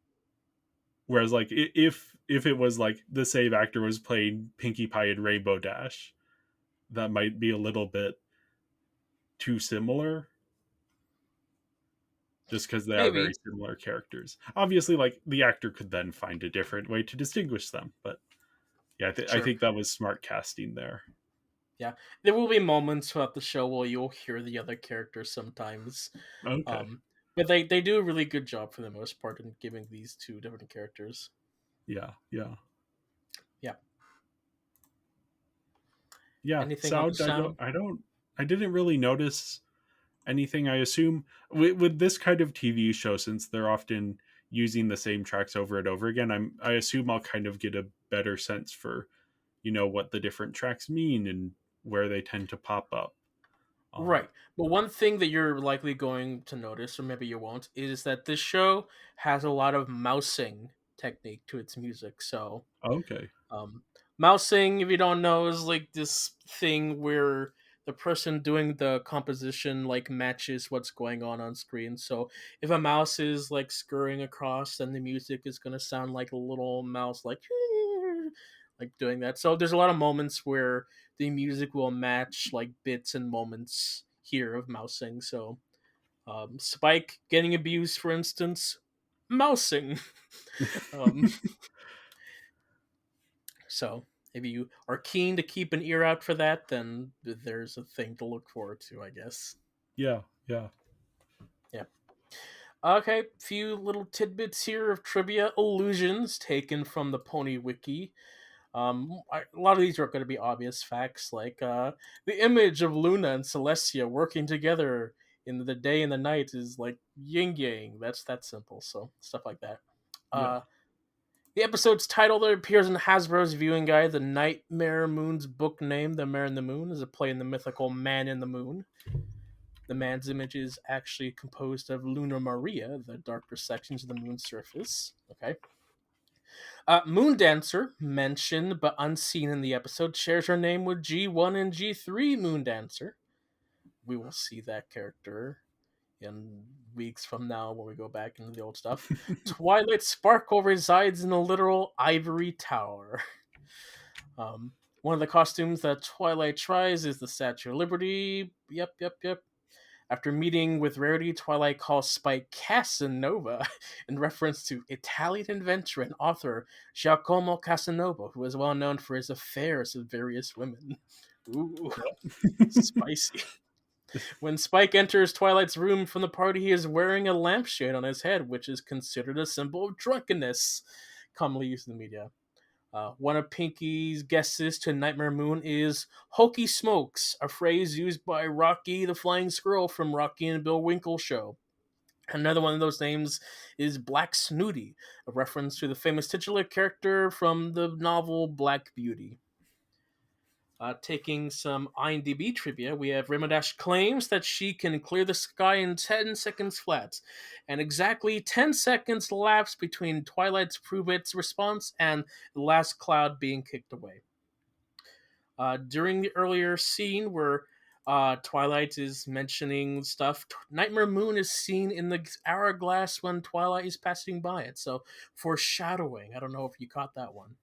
Whereas like if it was like the same actor was playing Pinkie Pie and Rainbow Dash, that might be a little bit too similar just because they are very Maybe. similar characters. Obviously, like the actor could then find a different way to distinguish them, but yeah, I Sure. think that was smart casting there. Yeah. There will be moments throughout the show where you'll hear the other characters sometimes. Okay, Um, but they do a really good job for the most part in giving these two different characters. yeah, yeah, Yeah. yeah. Anything on the Sound, sound? I didn't really notice anything. I assume with this kind of TV show, since they're often using the same tracks over and over again, I assume I'll kind of get a better sense for what the different tracks mean and where they tend to pop up. Um, Right. But one thing that you're likely going to notice, or maybe you won't, is that this show has a lot of mousing technique to its music. So okay, Um, mousing, if you don't know, is like this thing where the person doing the composition like matches what's going on screen. So if a mouse is like scurrying across, then the music is gonna sound like a little mouse, like doing that. So there's a lot of moments where the music will match like bits and moments here of mousing. So Spike getting abused, for instance, mousing. um, So if you are keen to keep an ear out for that, then there's a thing to look forward to, I guess. yeah, yeah, Yeah. Okay, few little tidbits here of trivia illusions taken from the Pony Wiki. A lot of these are going to be obvious facts, like the image of Luna and Celestia working together in the day and the night is like yin yang. That's that simple. So stuff like that. yeah. Uh, The episode's title that appears in Hasbro's viewing guide, The Nightmare Moon's book name, The Mare and the Moon, is a play in the mythical Man in the Moon. The man's image is actually composed of Lunar Maria, the darker sections of the moon's surface. Okay. Moon Dancer, mentioned but unseen in the episode, shares her name with G1 and G3 Moon Dancer. We will see that character in weeks from now when we go back into the old stuff. Twilight Sparkle resides in a literal ivory tower. One of the costumes that Twilight tries is the Statue of Liberty. Yep, yep, yep. After meeting with Rarity, Twilight calls Spike Casanova in reference to Italian inventor and author Giacomo Casanova, who is well known for his affairs with various women. Ooh, spicy. When Spike enters Twilight's room from the party, he is wearing a lampshade on his head, which is considered a symbol of drunkenness, commonly used in the media. One of Pinky's guesses to Nightmare Moon is Hokey Smokes, a phrase used by Rocky the Flying Squirrel from Rocky and Bill Winkle Show. Another one of those names is Black Snooty, a reference to the famous titular character from the novel Black Beauty. Taking some IMDb trivia, we have Rimadash claims that she can clear the sky in 10 seconds flat, and exactly 10 seconds lapse between Twilight's prove its response and the last cloud being kicked away. During the earlier scene where Twilight is mentioning stuff, Nightmare Moon is seen in the hourglass when Twilight is passing by it. So, foreshadowing. I don't know if you caught that one.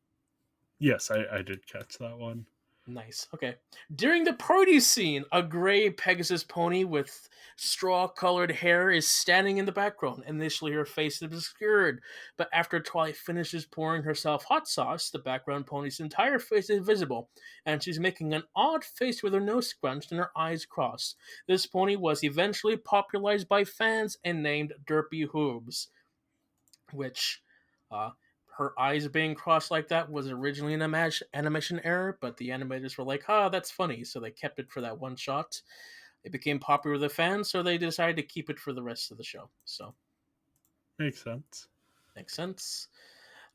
Yes, I did catch that one. Nice. Okay. During the party scene, a gray Pegasus pony with straw-colored hair is standing in the background. Initially, her face is obscured, but after Twilight finishes pouring herself hot sauce, the background pony's entire face is visible, and she's making an odd face with her nose scrunched and her eyes crossed. This pony was eventually popularized by fans and named Derpy Hooves, which uh, her eyes being crossed like that was originally an animation error, but the animators were like, that's funny, so they kept it for that one shot. It became popular with the fans, so they decided to keep it for the rest of the show. So, Makes sense. makes sense.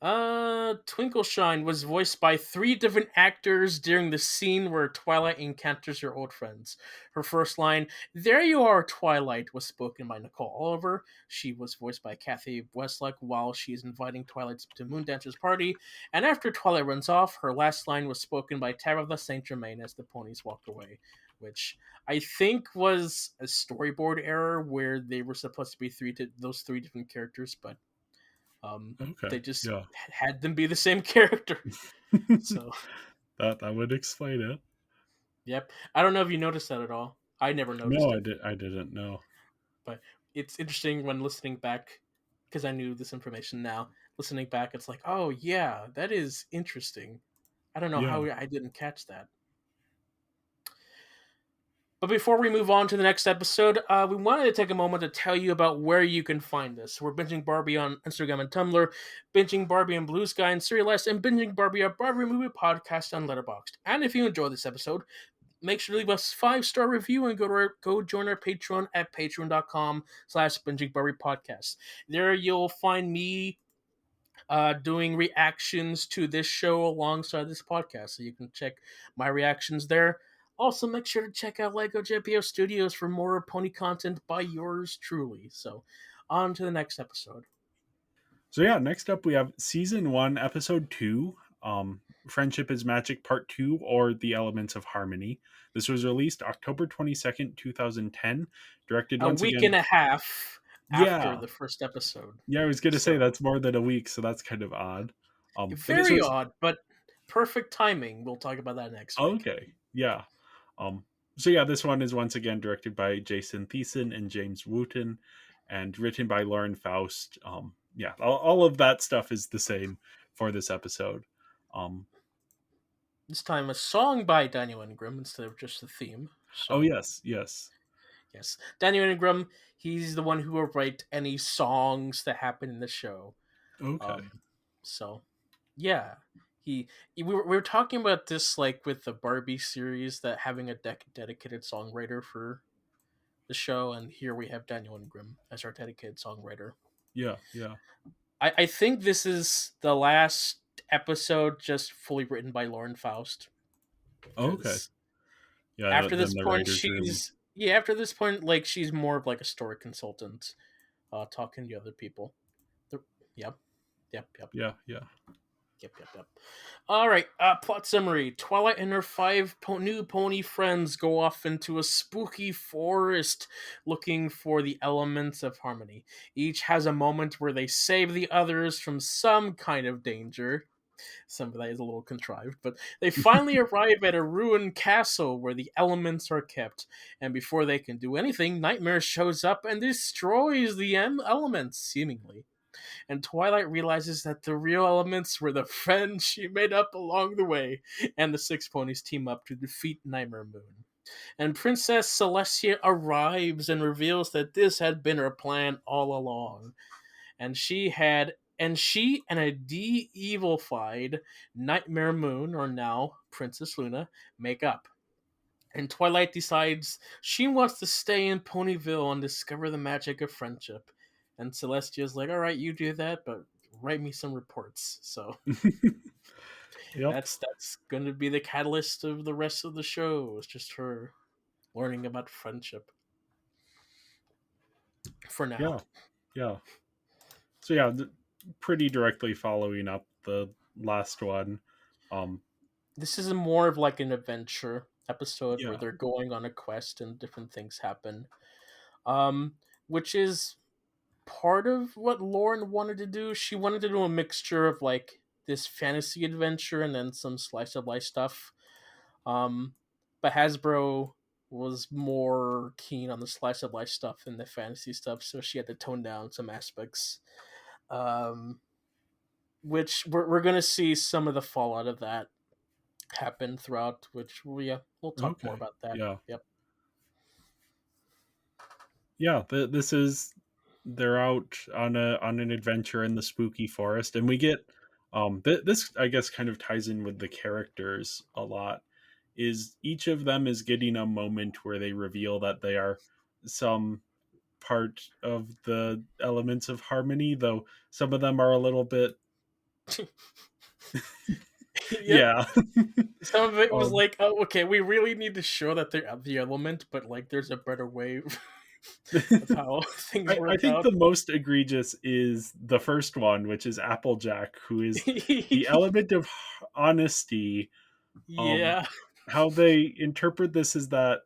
Twinkleshine was voiced by 3 different actors during the scene where Twilight encounters her old friends. Her first line, "There you are, Twilight," was spoken by Nicole Oliver. She was voiced by Kathy Westluck while she is inviting Twilight to Moondancer's party. And after Twilight runs off, her last line was spoken by Tabitha St. Germain as the ponies walk away, which I think was a storyboard error where they were supposed to be those 3 different characters, but they Okay. just Yeah. had them be the same character. So, that would explain it. yep. I don't know if you noticed that at all. I never noticed No, it, I didn't know. but it's interesting when listening back because I knew this information now. Listening back, it's like, oh yeah, that is interesting. I don't know Yeah. how I didn't catch that. But before we move on to the next episode, we wanted to take a moment to tell you about where you can find us. We're Binging Barbie on Instagram and Tumblr, Binging Barbie on Blue Sky and Serialist, and Binging Barbie, a Barbie movie podcast on Letterboxd. And if you enjoyed this episode, make sure to leave us 5-star review and go join our Patreon at patreon.com/Binging Barbie podcast. There you'll find me doing reactions to this show alongside this podcast, so you can check my reactions there. Also, make sure to check out Lego JPO Studios for more pony content by yours truly. So, on to the next episode. So yeah, next up we have season 1, episode 2, Friendship is Magic Part 2, or The Elements of Harmony. This was released October 22nd, 2010, directed A once week again. and a half after Yeah. the first episode. Yeah, I was going to say So, that's more than a week, so that's kind of odd. But this very was odd, but perfect timing. We'll talk about that next week. okay. Yeah. Um so yeah, this one is once again directed by Jason Thiessen and James Wooten and written by Lauren Faust. Yeah, all of that stuff is the same for this episode. Um This time, a song by Daniel Ingram instead of just the theme. oh So, yes, yes. yes, Daniel Ingram. He's the one who will write any songs that happen in the show. Okay. So, yeah, we were talking about this like with the Barbie series that having a dedicated songwriter for the show, and here we have Daniel Ingram as our dedicated songwriter. Yeah, yeah. I think this is the last episode just fully written by Lauren Faust Okay. because Yeah, after then this the point writer's room. after this point like she's more of like a story consultant, talking to other people. The, yep, yep, yep. Yeah, yeah. Yep. All right. Plot summary: Twilight and her 5 new pony friends go off into a spooky forest looking for the elements of harmony. Each has a moment where they save the others from some kind of danger. Some of that is a little contrived, but they finally arrive at a ruined castle where the elements are kept. And before they can do anything, Nightmare shows up and destroys the elements, seemingly. And Twilight realizes that the real elements were the friends she made up along the way, and the 6 ponies team up to defeat Nightmare Moon. And Princess Celestia arrives and reveals that this had been her plan all along. And she and a de-evilified Nightmare Moon, or now Princess Luna, make up. And Twilight decides she wants to stay in Ponyville and discover the magic of friendship. And Celestia's like, all right, you do that, but write me some reports. So, Yep. That's gonna be the catalyst of the rest of the show. It's just her learning about friendship for now. Yeah. Yeah. So yeah, pretty directly following up the last one. Um, This is more of like an adventure episode where yeah. they're going on a quest and different things happen. Um, which is part of what Lauren wanted to do. She wanted to do a mixture of like this fantasy adventure and then some slice of life stuff. Um, but Hasbro was more keen on the slice of life stuff than the fantasy stuff, so she had to tone down some aspects. Um, which we're gonna see some of the fallout of that happen throughout. Which yeah, we'll talk more Okay. about that. Yeah. Yep. Yeah. This is they're out on an adventure in the spooky forest, and we get this I guess kind of ties in with the characters a lot. Is each of them is getting a moment where they reveal that they are some part of the elements of harmony, though some of them are a little bit Yep. yeah. Some of it was um like, oh, okay, we really need to show that they're the element, but like, there's a better way of how things I work think out. the most egregious is the first one, which is Applejack, who is the element of honesty. Um, Yeah. how they interpret this is that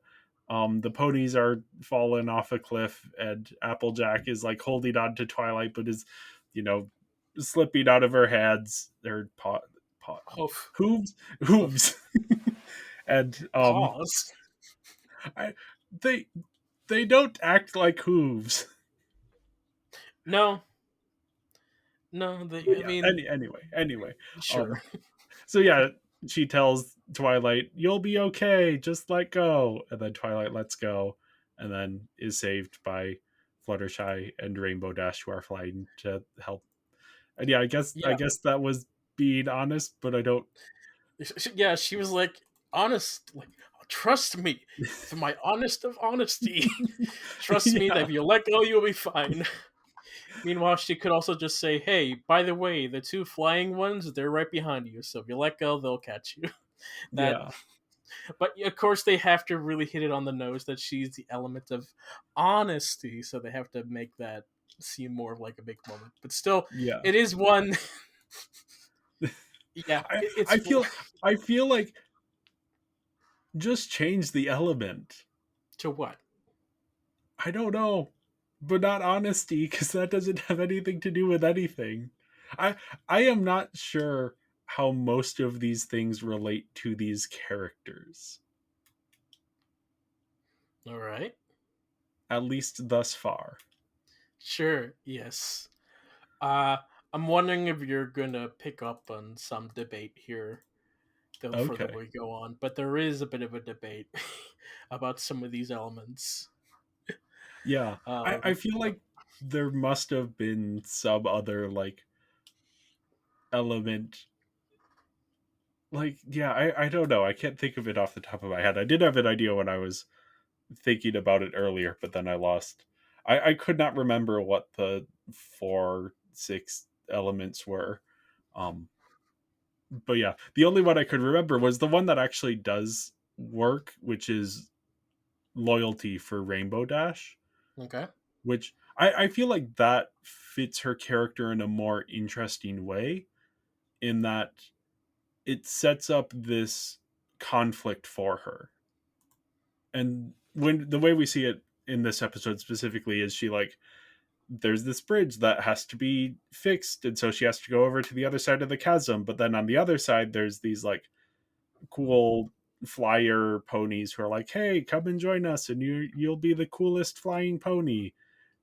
the ponies are falling off a cliff, and Applejack is like holding on to Twilight, but is, you know, slipping out of her hands. Their Hoof. hooves, Hoof. hooves, and Pause. I, they they don't act like hooves. No. No, But I yeah. mean, Anyway. sure. Um. So yeah, she tells Twilight, "You'll be okay. Just let go." And then Twilight lets go, and then is saved by Fluttershy and Rainbow Dash, who are flying to help. And yeah, I Yeah. guess that was being honest, but I don't. Yeah, she was like, honest, like, trust me, for my honest of honesty. Trust me that Yeah, if you let go, you'll be fine. Meanwhile, she could also just say, hey, by the way, the two flying ones, they're right behind you, so if you let go, they'll catch you. That, yeah, but of course, they have to really hit it on the nose that she's the element of honesty, so they have to make that seem more of like a big moment. But still, yeah. it is one. Yeah, I it's I feel I feel like just change the element. to what? I don't know, but not honesty, because that doesn't have anything to do with anything. I I am not sure how most of these things relate to these characters, All right. at least thus far. Sure, yes. Uh, I'm wondering if you're gonna pick up on some debate here the further Okay. we go on, but there is a bit of a debate about some of these elements. Yeah. I feel Yep. like there must have been some other like element. Like, yeah, I don't know. I can't think of it off the top of my head. I did have an idea when I was thinking about it earlier, but then I lost. I could not remember what the 4, 6 elements were. Um, but yeah, the only one I could remember was the one that actually does work, which is loyalty for Rainbow Dash, Okay. which I feel like that fits her character in a more interesting way, in that it sets up this conflict for her. And when the way we see it in this episode specifically is she like there's this bridge that has to be fixed, and so she has to go over to the other side of the chasm, but then on the other side there's these like cool flyer ponies who are like, hey, come and join us and you'll be the coolest flying pony.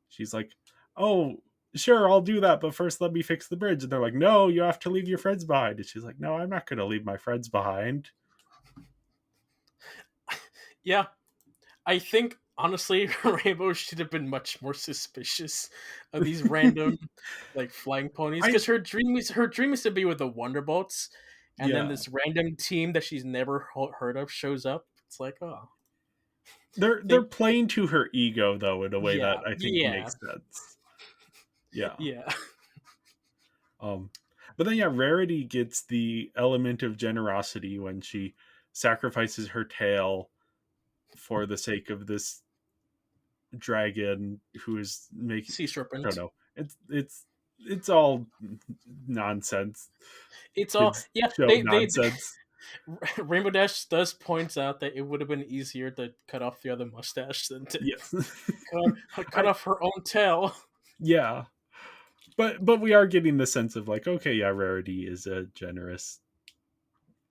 She's like, oh, sure, I'll do that, but first let me fix the bridge. And they're like, no, you have to leave your friends behind. And she's like, no, I'm not going to leave my friends behind. Yeah, I think honestly, Rainbow should have been much more suspicious of these random like flying ponies I because her dream is to be with the Wonderbolts, and then Yeah, this random team that she's never heard of shows up. It's like, oh, they're they, playing to her ego though, in a way that yeah, I think yeah, makes sense. Yeah. yeah. Um But then, yeah, Rarity gets the element of generosity when she sacrifices her tail for the sake of this dragon who is making. Sea I don't serpent. know. It's all nonsense. It's all, Kids yeah. show They nonsense. Rainbow Dash does points out that it would have been easier to cut off the other mustache than to Yes. cut I off her own tail. Yeah. But we are getting the sense of like, okay, yeah, Rarity is a generous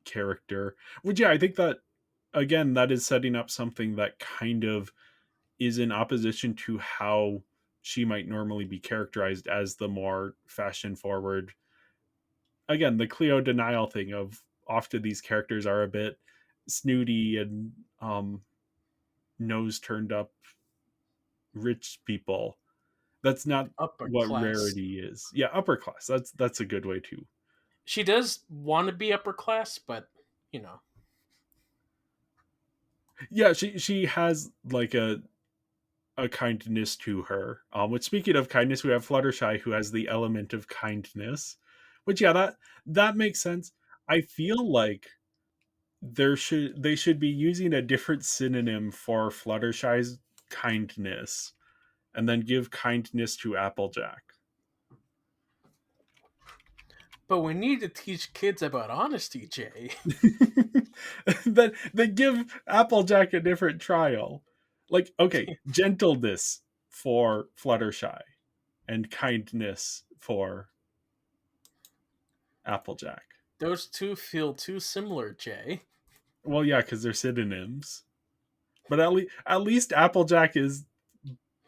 character. Which, yeah, I think that again that is setting up something that kind of is in opposition to how she might normally be characterized as the more fashion forward. Again, the Cleo denial thing of often these characters are a bit snooty and nose turned up rich people. That's not Upper what class. Rarity is. Yeah, upper class. That's a good way to. She does want to be upper class, but you know, Yeah, she has like a kindness to her. Which, speaking of kindness, we have Fluttershy who has the element of kindness. Which, yeah, that makes sense. I feel like they should be using a different synonym for Fluttershy's kindness, and then give kindness to Applejack. but we need to teach kids about honesty, Jay. Then give Applejack a different trial. Like, okay, gentleness for Fluttershy and kindness for Applejack. Those two feel too similar, Jay. Well, yeah, because they're synonyms. But at least Applejack is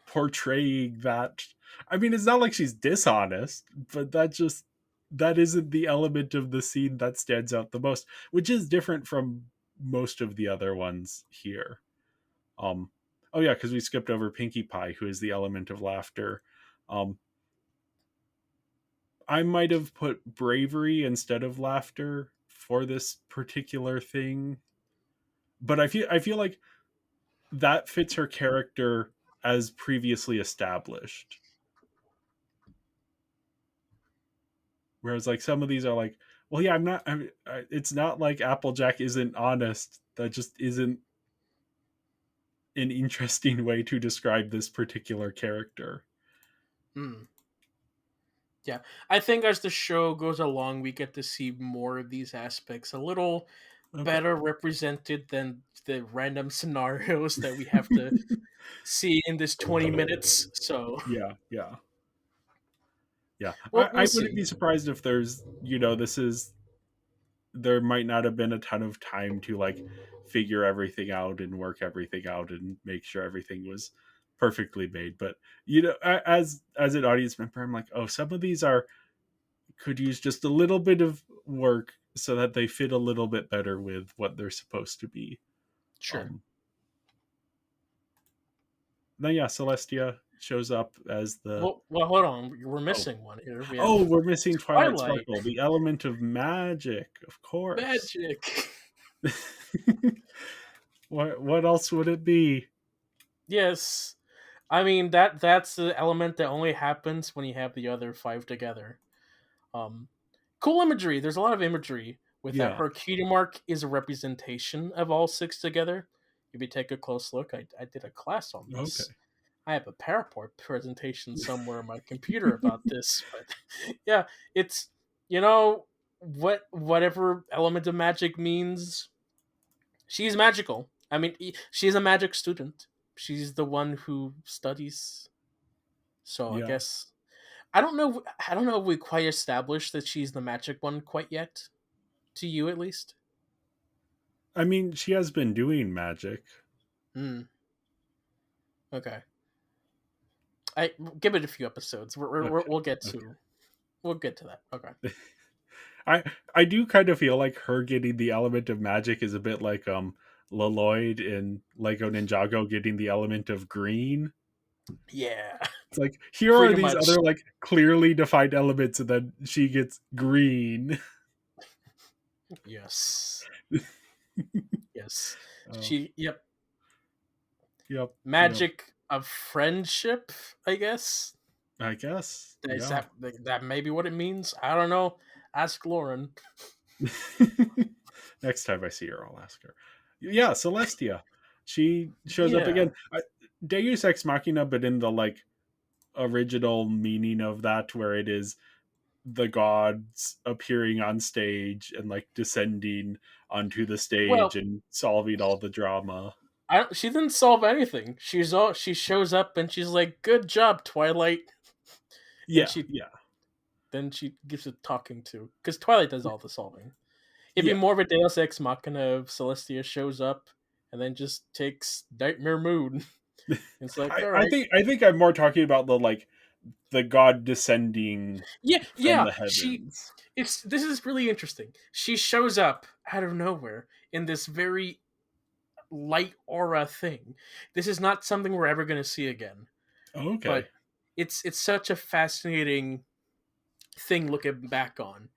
portraying that. I mean, it's not like she's dishonest, but that isn't the element of the scene that stands out the most, which is different from most of the other ones here. Um, oh yeah, because we skipped over Pinkie Pie, who is the element of laughter. Um, I might have put bravery instead of laughter for this particular thing, but I feel like that fits her character as previously established. Whereas like some of these are like, well, yeah, it's not like Applejack isn't honest. That just isn't an interesting way to describe this particular character. Hmm. Yeah, I think as the show goes along, we get to see more of these aspects a little Okay. better represented than the random scenarios that we have to see in this 20 minutes. So Yeah, yeah, yeah. we'll I wouldn't see. be surprised if there's, this is, there might not have been a ton of time to like figure everything out and work everything out and make sure everything was perfectly made. But as an audience member, I'm like, oh, some of these are could use just a little bit of work so that they fit a little bit better with what they're supposed to be. Sure. Um, then yeah, Celestia shows up as the Well, hold on. We're oh missing one here. We have oh we're missing Twilight Twilight Sparkle, the element of magic, of course. magic. What else would it be? Yes, I mean that's the element that only happens when you have the other five together. Um, cool imagery. There's a lot of imagery with that. Yeah. Her cutie mark is a representation of all six together. If you take a close look, I did a class on Okay. this. I have a PowerPoint presentation somewhere on my computer about this, but yeah, it's whatever element of magic means. She's magical. I mean, she's a magic student. She's the one who studies. So I Yeah. guess I don't know. I don't know if we quite established that she's the magic one quite yet. To you, at least. I mean, she has been doing magic. Hmm. Okay. I give it a few episodes. Okay. We'll get Okay. to we'll get to that. Okay. I I do kind of feel like her getting the element of magic is a bit like Lloyd in Lego Ninjago getting the element of green. Yeah. It's like here are Pretty these much. other like clearly defined elements, and then she gets green. Yes. Yes. Oh, She. Yep. yep, yep. Magic of friendship. I guess. I guess, Is yeah. that may be what it means? I don't know. Ask Lauren. Next time I see her, I'll ask her. Yeah, Celestia. She shows up Yeah. again. Deus Ex Machina, but in the like original meaning of that, where it is the gods appearing on stage and like descending onto the stage Well, and solving all the drama. she didn't solve anything. She shows up and she's like, "Good job, Twilight," and Yeah, yeah, she gives a talking to because Twilight does all the solving. It'd be yeah. more of a Deus Ex Machina if Celestia shows up and then just takes Nightmare Moon. It's like, all right, I think I'm more talking about the like the god descending yeah, from yeah. the heavens. This is really interesting. She shows up out of nowhere in this very light aura thing. This is not something we're ever going to see again. Okay. But it's such a fascinating thing looking back on.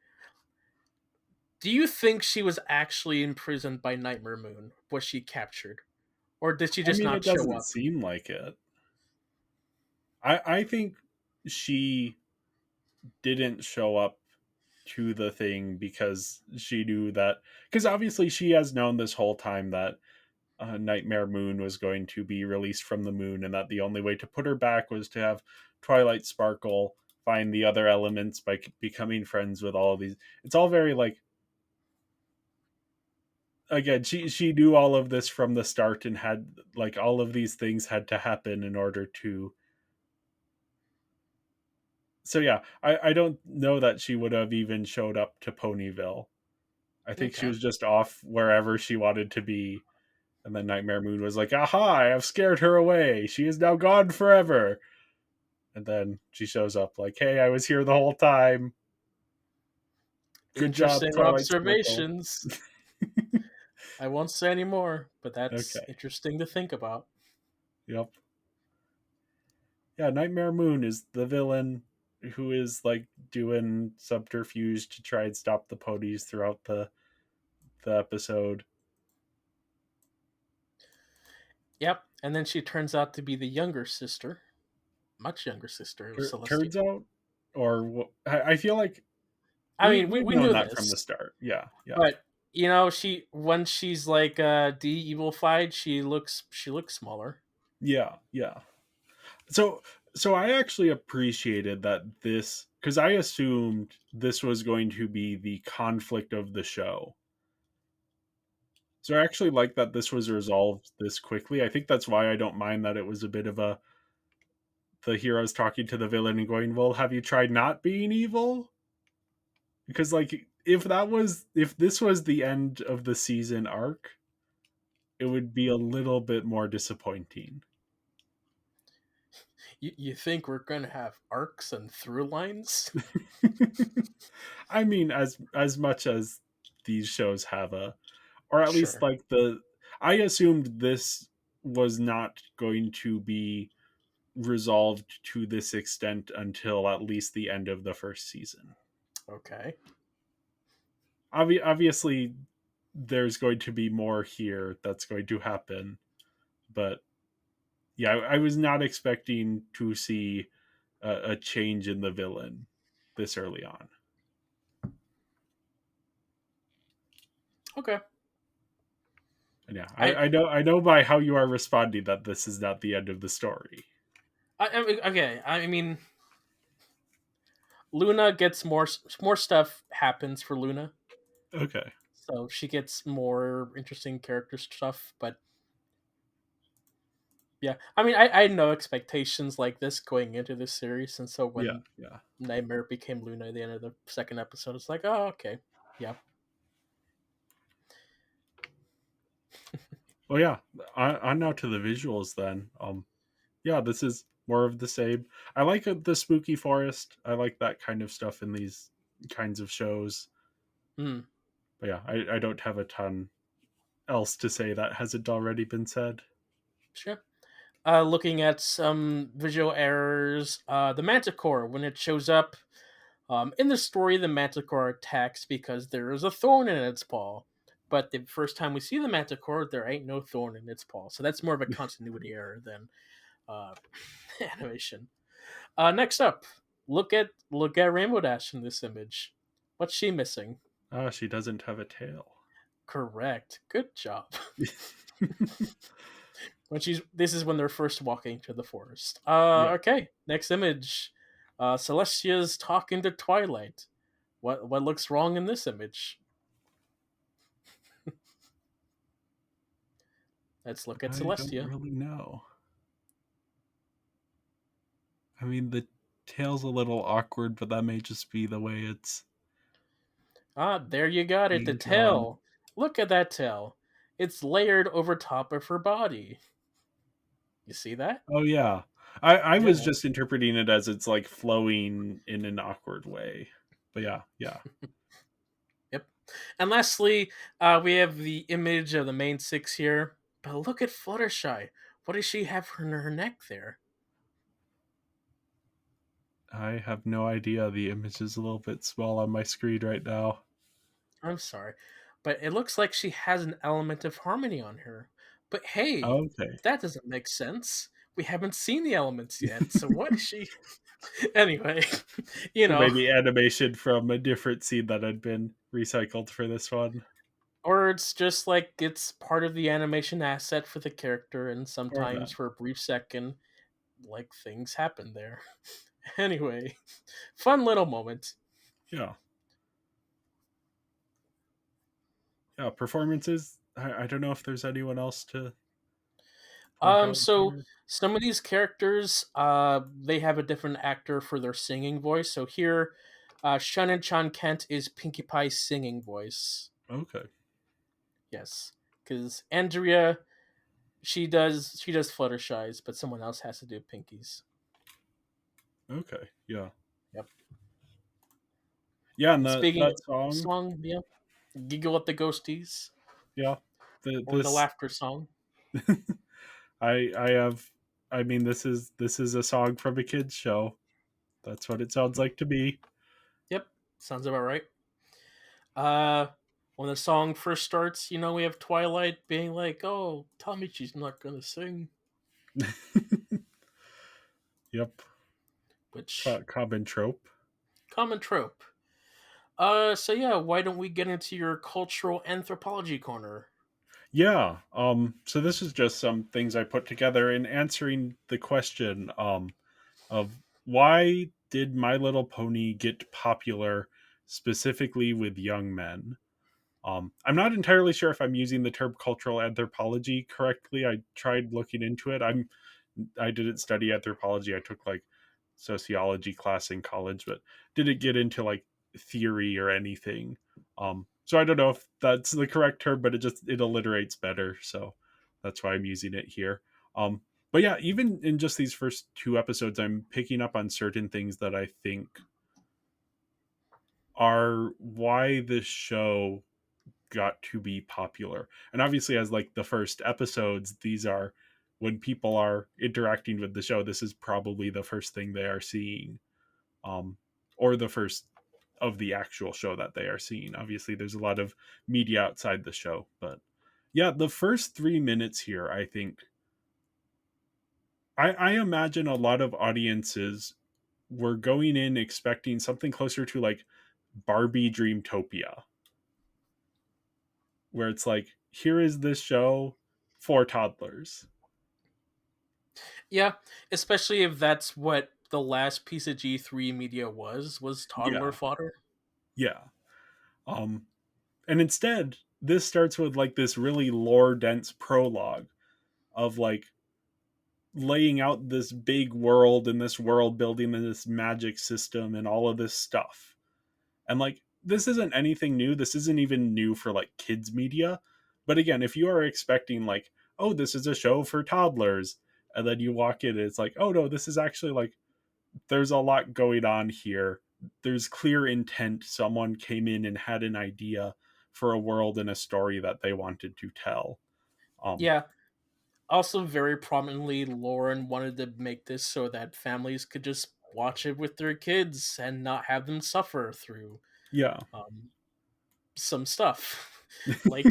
Do you think she was actually imprisoned by Nightmare Moon? Was she captured? Or did she I just mean, not it show doesn't up? seem like it. I think she didn't show up to the thing because she knew that, because obviously she has known this whole time that Nightmare Moon was going to be released from the moon, and that the only way to put her back was to have Twilight Sparkle find the other elements by becoming friends with all of these. It's all very like, again, she knew all of this from the start and had like all of these things had to happen in order to. So yeah, I don't know that she would have even showed up to Ponyville. I think she Okay. was just off wherever she wanted to be. And then Nightmare Moon was like, aha, I have scared her away. She is now gone forever. And then she shows up like, hey, I was here the whole time. Good job, Interesting Twilight Sparkle. observations. I won't say any more, but that's Okay. interesting to think about. Yep. Yeah, Nightmare Moon is the villain who is like doing subterfuge to try and stop the ponies throughout the episode. Yep. And then she turns out to be the younger sister, much younger sister of Celestia. Turns out, or I feel like I mean, we've we known knew that from the this, start. Yeah, yeah, but she when she's like de-evilified, she looks smaller. yeah, yeah. So I actually appreciated that this, because I assumed this was going to be the conflict of the show. So I actually like that this was resolved this quickly. I think that's why I don't mind that it was a bit of a the heroes talking to the villain and going, "Well, have you tried not being evil?" Because like if this was the end of the season arc, it would be a little bit more disappointing. You think we're gonna have arcs and through lines? I mean, as much as these shows have a, or at least Sure. like the, I assumed this was not going to be resolved to this extent until at least the end of the first season. Okay. Obviously, there's going to be more here that's going to happen, but yeah, I was not expecting to see a change in the villain this early on. Okay. And yeah, I, I know by how you are responding that this is not the end of the story. okay. I mean, Luna gets more stuff happens for Luna, Okay. so she gets more interesting character stuff. But yeah, I mean, I had no expectations like this going into this series, and so Yeah, when yeah. Nightmare became Luna at the end of the second episode, it's like, oh, okay, yeah, Well, yeah. On now to the visuals then. Yeah, this is more of the same. I like the spooky forest. I like that kind of stuff in these kinds of shows. mm, But yeah, I don't have a ton else to say that hasn't already been said. sure. Looking at some visual errors, the Manticore when it shows up in the story, the Manticore attacks because there is a thorn in its paw. But the first time we see the Manticore, there ain't no thorn in its paw. So that's more of a continuity error than uh, animation. Next up, look at Rainbow Dash in this image. What's she missing? Ah, she doesn't have a tail. Correct. Good job. This is when they're first walking to the forest. Yeah. Okay, next image. Celestia's talking to Twilight. What looks wrong in this image? Let's look at I don't Celestia. really know. I mean, the tail's a little awkward, but that may just be the way it's Ah, there you got it. The being drawn. tail. Look at that tail. It's layered over top of her body. You see that? Oh yeah. I was Yeah. just interpreting it as it's like flowing in an awkward way. But yeah, yeah. Yep. And lastly, we have the image of the main six here. But look at Fluttershy. What does she have in her neck there? I have no idea. The image is a little bit small on my screen right now. I'm sorry. But it looks like she has an element of harmony on her. But hey, Okay. that doesn't make sense. We haven't seen the elements yet. So what is she? Anyway, you Or know, maybe animation from a different scene that had been recycled for this one. or it's just like it's part of the animation asset for the character, and Or that. sometimes for a brief second, like things happen there. Anyway, fun little moment. Yeah. Yeah. Performances. I don't know if there's anyone else to point out So here. some of these characters, they have a different actor for their singing voice. So here, Shannon Chan Kent is Pinkie Pie's singing voice. Okay. Yes, because Andrea, she does Fluttershy's, but someone else has to do Pinkie's. Okay. Yeah. Yep. Yeah, and And that speaking that of song, song, yeah, Giggle at the Ghosties yeah. The or the this Laughter Song. I have I mean this is a song from a kids show. That's what it sounds like to me. Yep, sounds about right. Uh, when the song first starts, we have Twilight being like, "Oh, tell me she's not gonna sing," Yep. which Common trope. common trope. So yeah, why don't we get into your cultural anthropology corner? Yeah. So this is just some things I put together in answering the question of why did My Little Pony get popular specifically with young men? I'm not entirely sure if I'm using the term cultural anthropology correctly. I tried looking into it. I didn't study anthropology. I took like sociology class in college, but didn't get into like theory or anything. So I don't know if that's the correct term, but it alliterates better. So that's why I'm using it here. Um, but yeah, even in just these first two episodes, I'm picking up on certain things that I think are why this show got to be popular. And obviously, as like the first episodes, these are when people are interacting with the show, this is probably the first thing they are seeing, um, or the first of the actual show that they are seeing. Obviously, there's a lot of media outside the show, but yeah, the first 3 minutes here, I think, I imagine a lot of audiences were going in expecting something closer to like Barbie Dreamtopia, where it's like, here is this show for toddlers. Yeah, especially if that's what the last piece of G3 media was toddler Yeah, fodder. yeah. Um, and instead, this starts with like this really lore dense prologue of like laying out this big world and this world building and this magic system and all of this stuff. And like, this isn't anything new. This isn't even new for like kids media. But again, if you are expecting like, oh, this is a show for toddlers, and then you walk in and it's like, oh no, this is actually like, there's a lot going on here. There's clear intent. Someone came in and had an idea for a world and a story that they wanted to tell. Um, Yeah. Also, very prominently, Lauren wanted to make this so that families could just watch it with their kids and not have them suffer through yeah. um, some stuff, like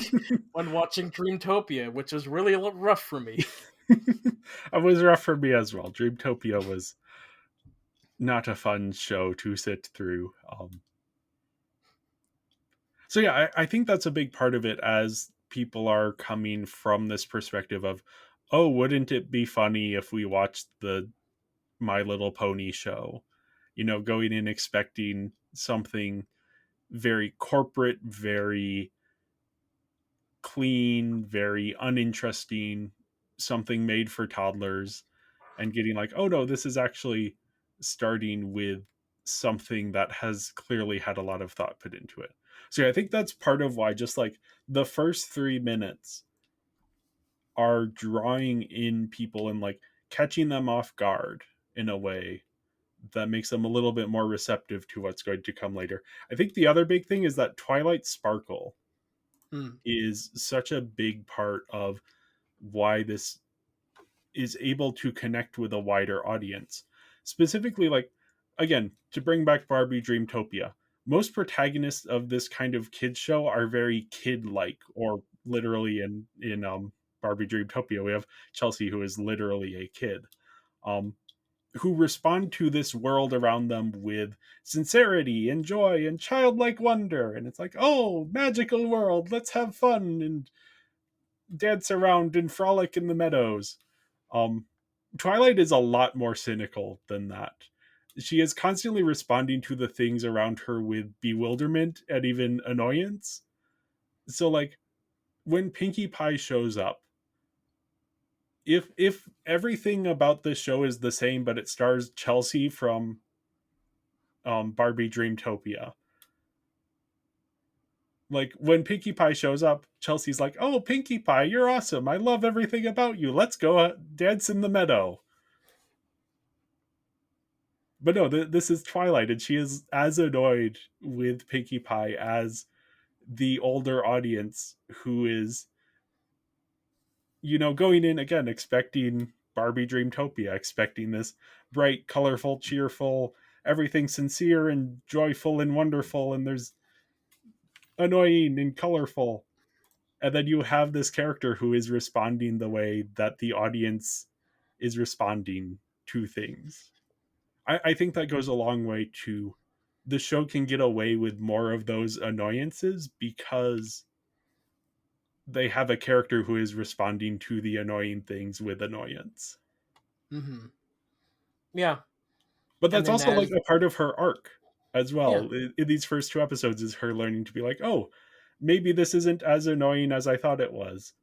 when watching Dreamtopia, which was really rough for me. It was rough for me as well. Dreamtopia was not a fun show to sit through. So yeah, I think that's a big part of it as people are coming from this perspective of, oh, wouldn't it be funny if we watched the My Little Pony show? You know, going in expecting something very corporate, very clean, very uninteresting, something made for toddlers, and getting like, oh no, this is actually starting with something that has clearly had a lot of thought put into it. So yeah, I think that's part of why just like the first 3 minutes are drawing in people and like catching them off guard in a way that makes them a little bit more receptive to what's going to come later. I think the other big thing is that Twilight Sparkle Mm. is such a big part of why this is able to connect with a wider audience. Specifically, like, again, to bring back Barbie Dreamtopia, most protagonists of this kind of kids show are very kid-like, or literally in Barbie Dreamtopia, we have Chelsea, who is literally a kid, um, who respond to this world around them with sincerity and joy and childlike wonder. And it's like, oh, magical world, let's have fun and dance around and frolic in the meadows. Um, Twilight is a lot more cynical than that. She is constantly responding to the things around her with bewilderment and even annoyance. So, like, when Pinkie Pie shows up, if everything about this show is the same, but it stars Chelsea from Barbie Dreamtopia, like when Pinkie Pie shows up, Chelsea's like, "Oh, Pinkie Pie, you're awesome! I love everything about you. Let's go dance in the meadow." But no, this is Twilight, and she is as annoyed with Pinkie Pie as the older audience who is, you know, going in again expecting Barbie Dreamtopia, expecting this bright, colorful, cheerful, everything sincere and joyful and wonderful, and there's annoying and colorful. And then you have this character who is responding the way that the audience is responding to things. I think that goes a long way to the show can get away with more of those annoyances because they have a character who is responding to the annoying things with annoyance. Hmm. Yeah, But and that's then also like as a part of her arc as yeah, well. In these first 2 episodes, is her learning to be like, oh, maybe this isn't as annoying as I thought it was.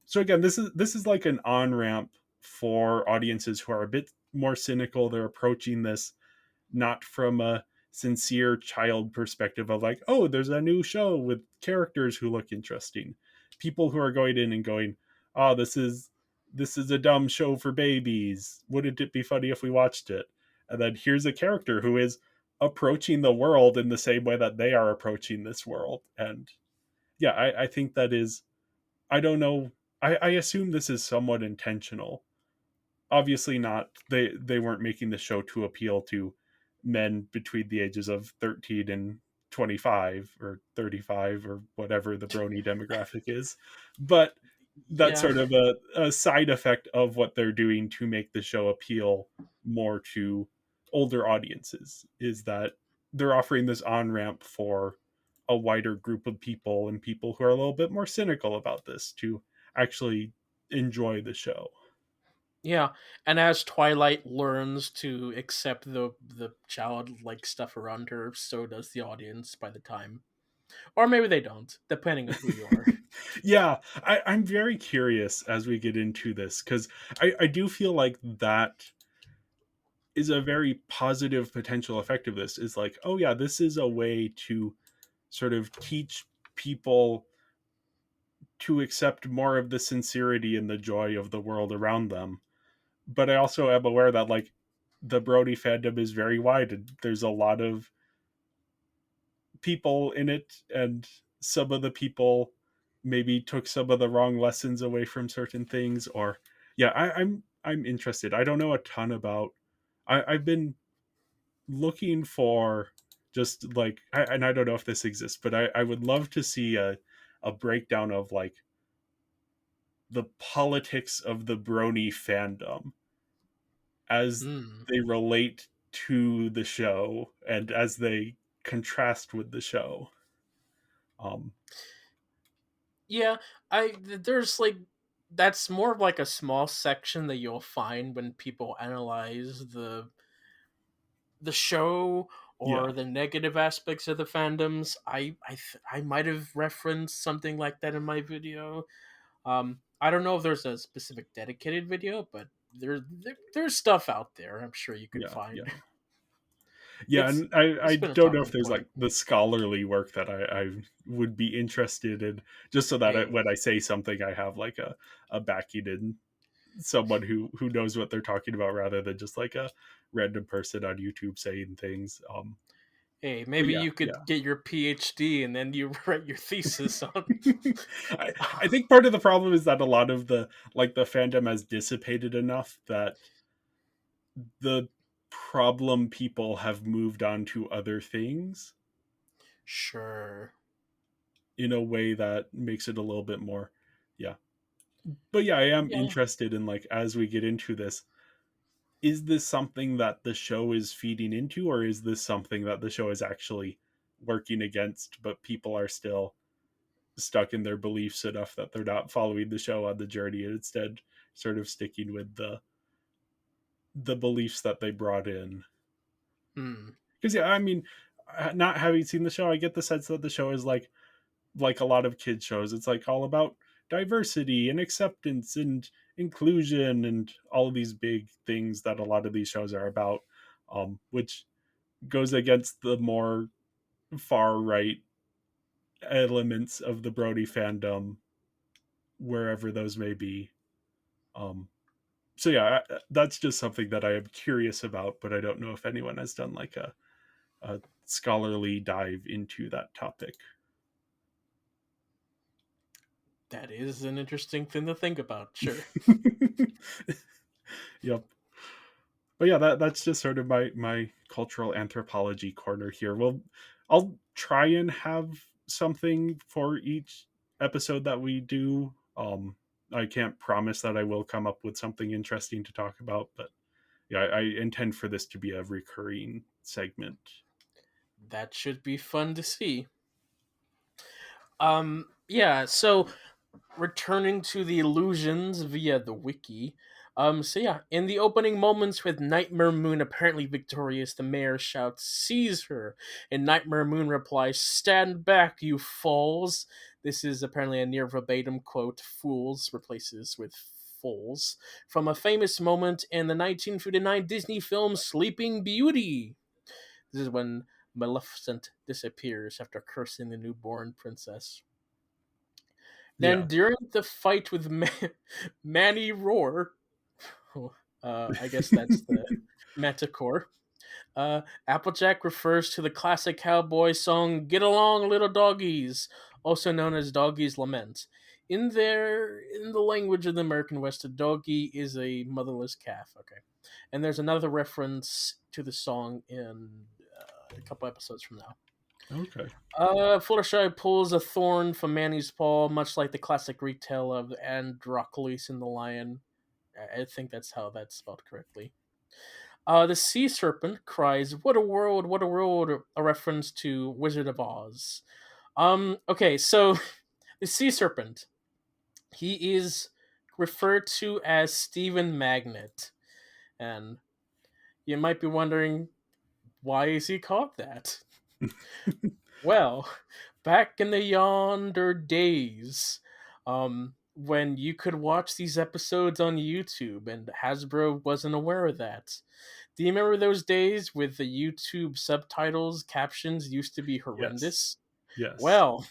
So again, this is like an on ramp for audiences who are a bit more cynical. They're approaching this not from a sincere child perspective of like, oh, there's a new show with characters who look interesting. People who are going in and going, oh, this is a dumb show for babies. Wouldn't it be funny if we watched it? And then here's a character who is approaching the world in the same way that they are approaching this world. And yeah, I think that is, I don't know. I assume this is somewhat intentional. Obviously not, they weren't making the show to appeal to men between the ages of 13 and 25 or 35 or whatever the brony demographic is, but that's yeah, sort of a side effect of what they're doing to make the show appeal more to older audiences, is that they're offering this on ramp for a wider group of people and people who are a little bit more cynical about this to actually enjoy the show. yeah. And as Twilight learns to accept the childlike stuff around her, so does the audience by the time, or maybe they don't, depending on who you are. Yeah, I'm very curious as we get into this because I do feel like that is a very positive potential effect of this. Is like, oh yeah, this is a way to sort of teach people to accept more of the sincerity and the joy of the world around them. But I also am aware that like the Brody fandom is very wide, and there's a lot of people in it, and some of the people maybe took some of the wrong lessons away from certain things. Or yeah, I'm interested. I don't know a ton about, I've been looking for just like and I don't know if this exists, but I would love to see a breakdown of like the politics of the brony fandom as Mm. they relate to the show and as they contrast with the show. Um, Yeah, there's like that's more of like a small section that you'll find when people analyze the show yeah, or the negative aspects of the fandoms. I might have referenced something like that in my video. I don't know if there's a specific dedicated video, but there's stuff out there. I'm sure you could yeah, find. yeah. Yeah, It's and I it's been a don't know if talking there's point. like the scholarly work that I would be interested in, just so that Hey, when I say something, I have like a backing in someone who knows what they're talking about, rather than just like a random person on YouTube saying things. hey, But maybe yeah, you yeah. could get your PhD and then you write your thesis on. I think part of the problem is that a lot of the fandom has dissipated enough that the problem people have moved on to other things Sure. in a way that makes it a little bit more, yeah. But yeah, I am Yeah. interested in, like, as we get into this, is this something that the show is feeding into, or is this something that the show is actually working against, but people are still stuck in their beliefs enough that they're not following the show on the journey, and instead sort of sticking with the beliefs that they brought in? Hmm. Because yeah, I mean, not having seen the show, I get the sense that the show is like a lot of kids shows. It's like all about diversity and acceptance and inclusion and all of these big things that a lot of these shows are about, which goes against the more far right elements of the Brody fandom, wherever those may be. Um, so yeah, that's just something that I am curious about, but I don't know if anyone has done like a scholarly dive into that topic. That is an interesting thing to think about. Sure. Yep. But yeah, that's just sort of my cultural anthropology corner here. Well, I'll try and have something for each episode that we do. I can't promise that I will come up with something interesting to talk about, but yeah, I intend for this to be a recurring segment. That should be fun to see. Yeah, so returning to the illusions via the wiki. So yeah, in the opening moments with Nightmare Moon apparently victorious, the mayor shouts, "Seize her!" And Nightmare Moon replies, "Stand back, you fools!" This is apparently a near verbatim quote, "fools" replaces with "fools," from a famous moment in the 1959 Disney film Sleeping Beauty. This is when Maleficent disappears after cursing the newborn princess. Then Yeah. during the fight with Manny Roar, I guess that's the Manticore, Applejack refers to the classic cowboy song "Get Along, Little Doggies," also known as Doggy's Lament. In the language of the American West, a doggy is a motherless calf. Okay. And there's another reference to the song in a couple episodes from now. Okay. Fluttershy pulls a thorn from Manny's paw, much like the classic retell of Androcles and the Lion. I think that's how that's spelled correctly. The sea serpent cries, what a world," a reference to Wizard of Oz. Okay, so the sea serpent, he is referred to as Stephen Magnet. And you might be wondering, why is he called that? Well, back in the yonder days, when you could watch these episodes on YouTube and Hasbro wasn't aware of that. Do you remember those days with the YouTube subtitles captions used to be Yes. horrendous? Yes. Well,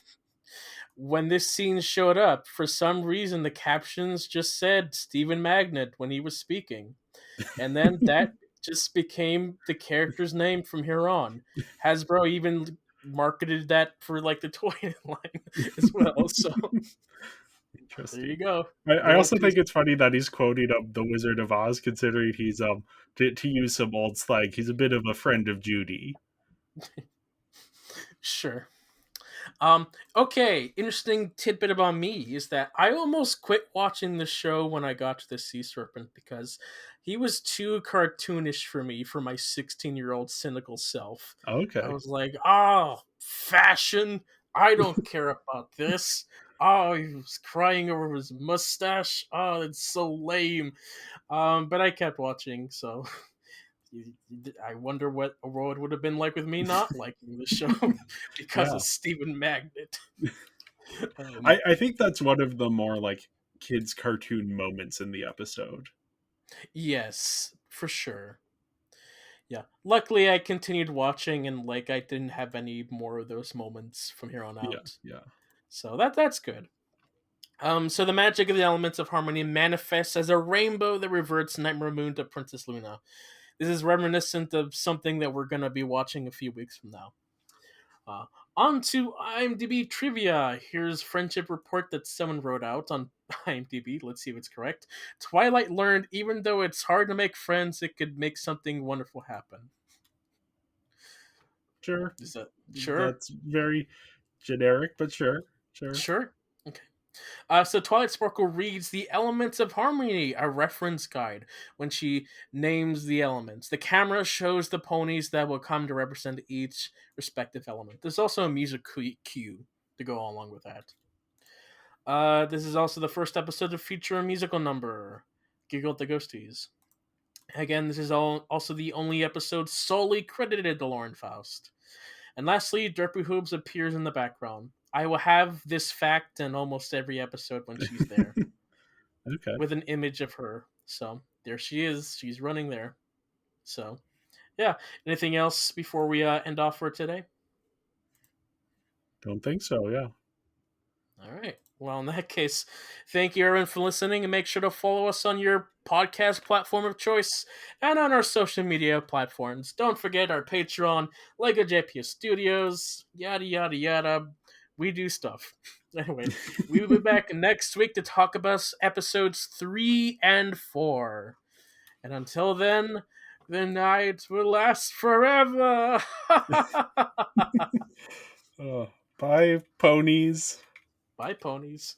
when this scene showed up, for some reason the captions just said Stephen Magnet when he was speaking. And then that just became the character's name from here on. Hasbro even marketed that for like the toy line as well. So there you Interesting. go. I Little also piece. think it's funny that he's quoting the Wizard of Oz, considering he's to use some old slang, he's a bit of a friend of Judy. Sure. Okay, interesting tidbit about me is that I almost quit watching the show when I got to the Sea Serpent because he was too cartoonish for me, for my 16-year-old cynical self. I Okay. was like, oh, fashion, I don't care about this. Oh, he was crying over his mustache. Oh, it's so lame. But I kept watching, so I wonder what a world would have been like with me not liking the show because Yeah. of Stephen Magnet. I think that's one of the more like kids cartoon moments in the episode. Yes, for sure. Yeah. Luckily, I continued watching, and like I didn't have any more of those moments from here on Yeah, out. yeah. So that's good. So the magic of the elements of harmony manifests as a rainbow that reverts Nightmare Moon to Princess Luna. This is reminiscent of something that we're gonna be watching a few weeks from now. Uh, on to IMDb trivia. Here's friendship report that someone wrote out on IMDb. Let's see if it's correct. Twilight learned even though it's hard to make friends, it could make something wonderful happen. Sure. Is that sure? That's very generic, but sure. Sure. Sure. Okay. So Twilight Sparkle reads the elements of harmony, a reference guide. When she names the elements, the camera shows the ponies that will come to represent each respective element. There's also a music cue to go along with that. This is also the first episode to feature a musical number, Giggle at the Ghosties. Again, this is also the only episode solely credited to Lauren Faust. And lastly, Derpy Hoops appears in the background. I will have this fact in almost every episode when she's there Okay. with an image of her. So there she is. She's running there. So yeah. Anything else before we end off for today? Don't think so, yeah. All right. Well, in that case, thank you, everyone, for listening, and make sure to follow us on your podcast platform of choice and on our social media platforms. Don't forget our Patreon, Lego JPS Studios, yada, yada, yada. We do stuff. Anyway, we will be back next week to talk about episodes 3 and 4. And until then, the night will last forever. Oh, bye, ponies. Bye, ponies.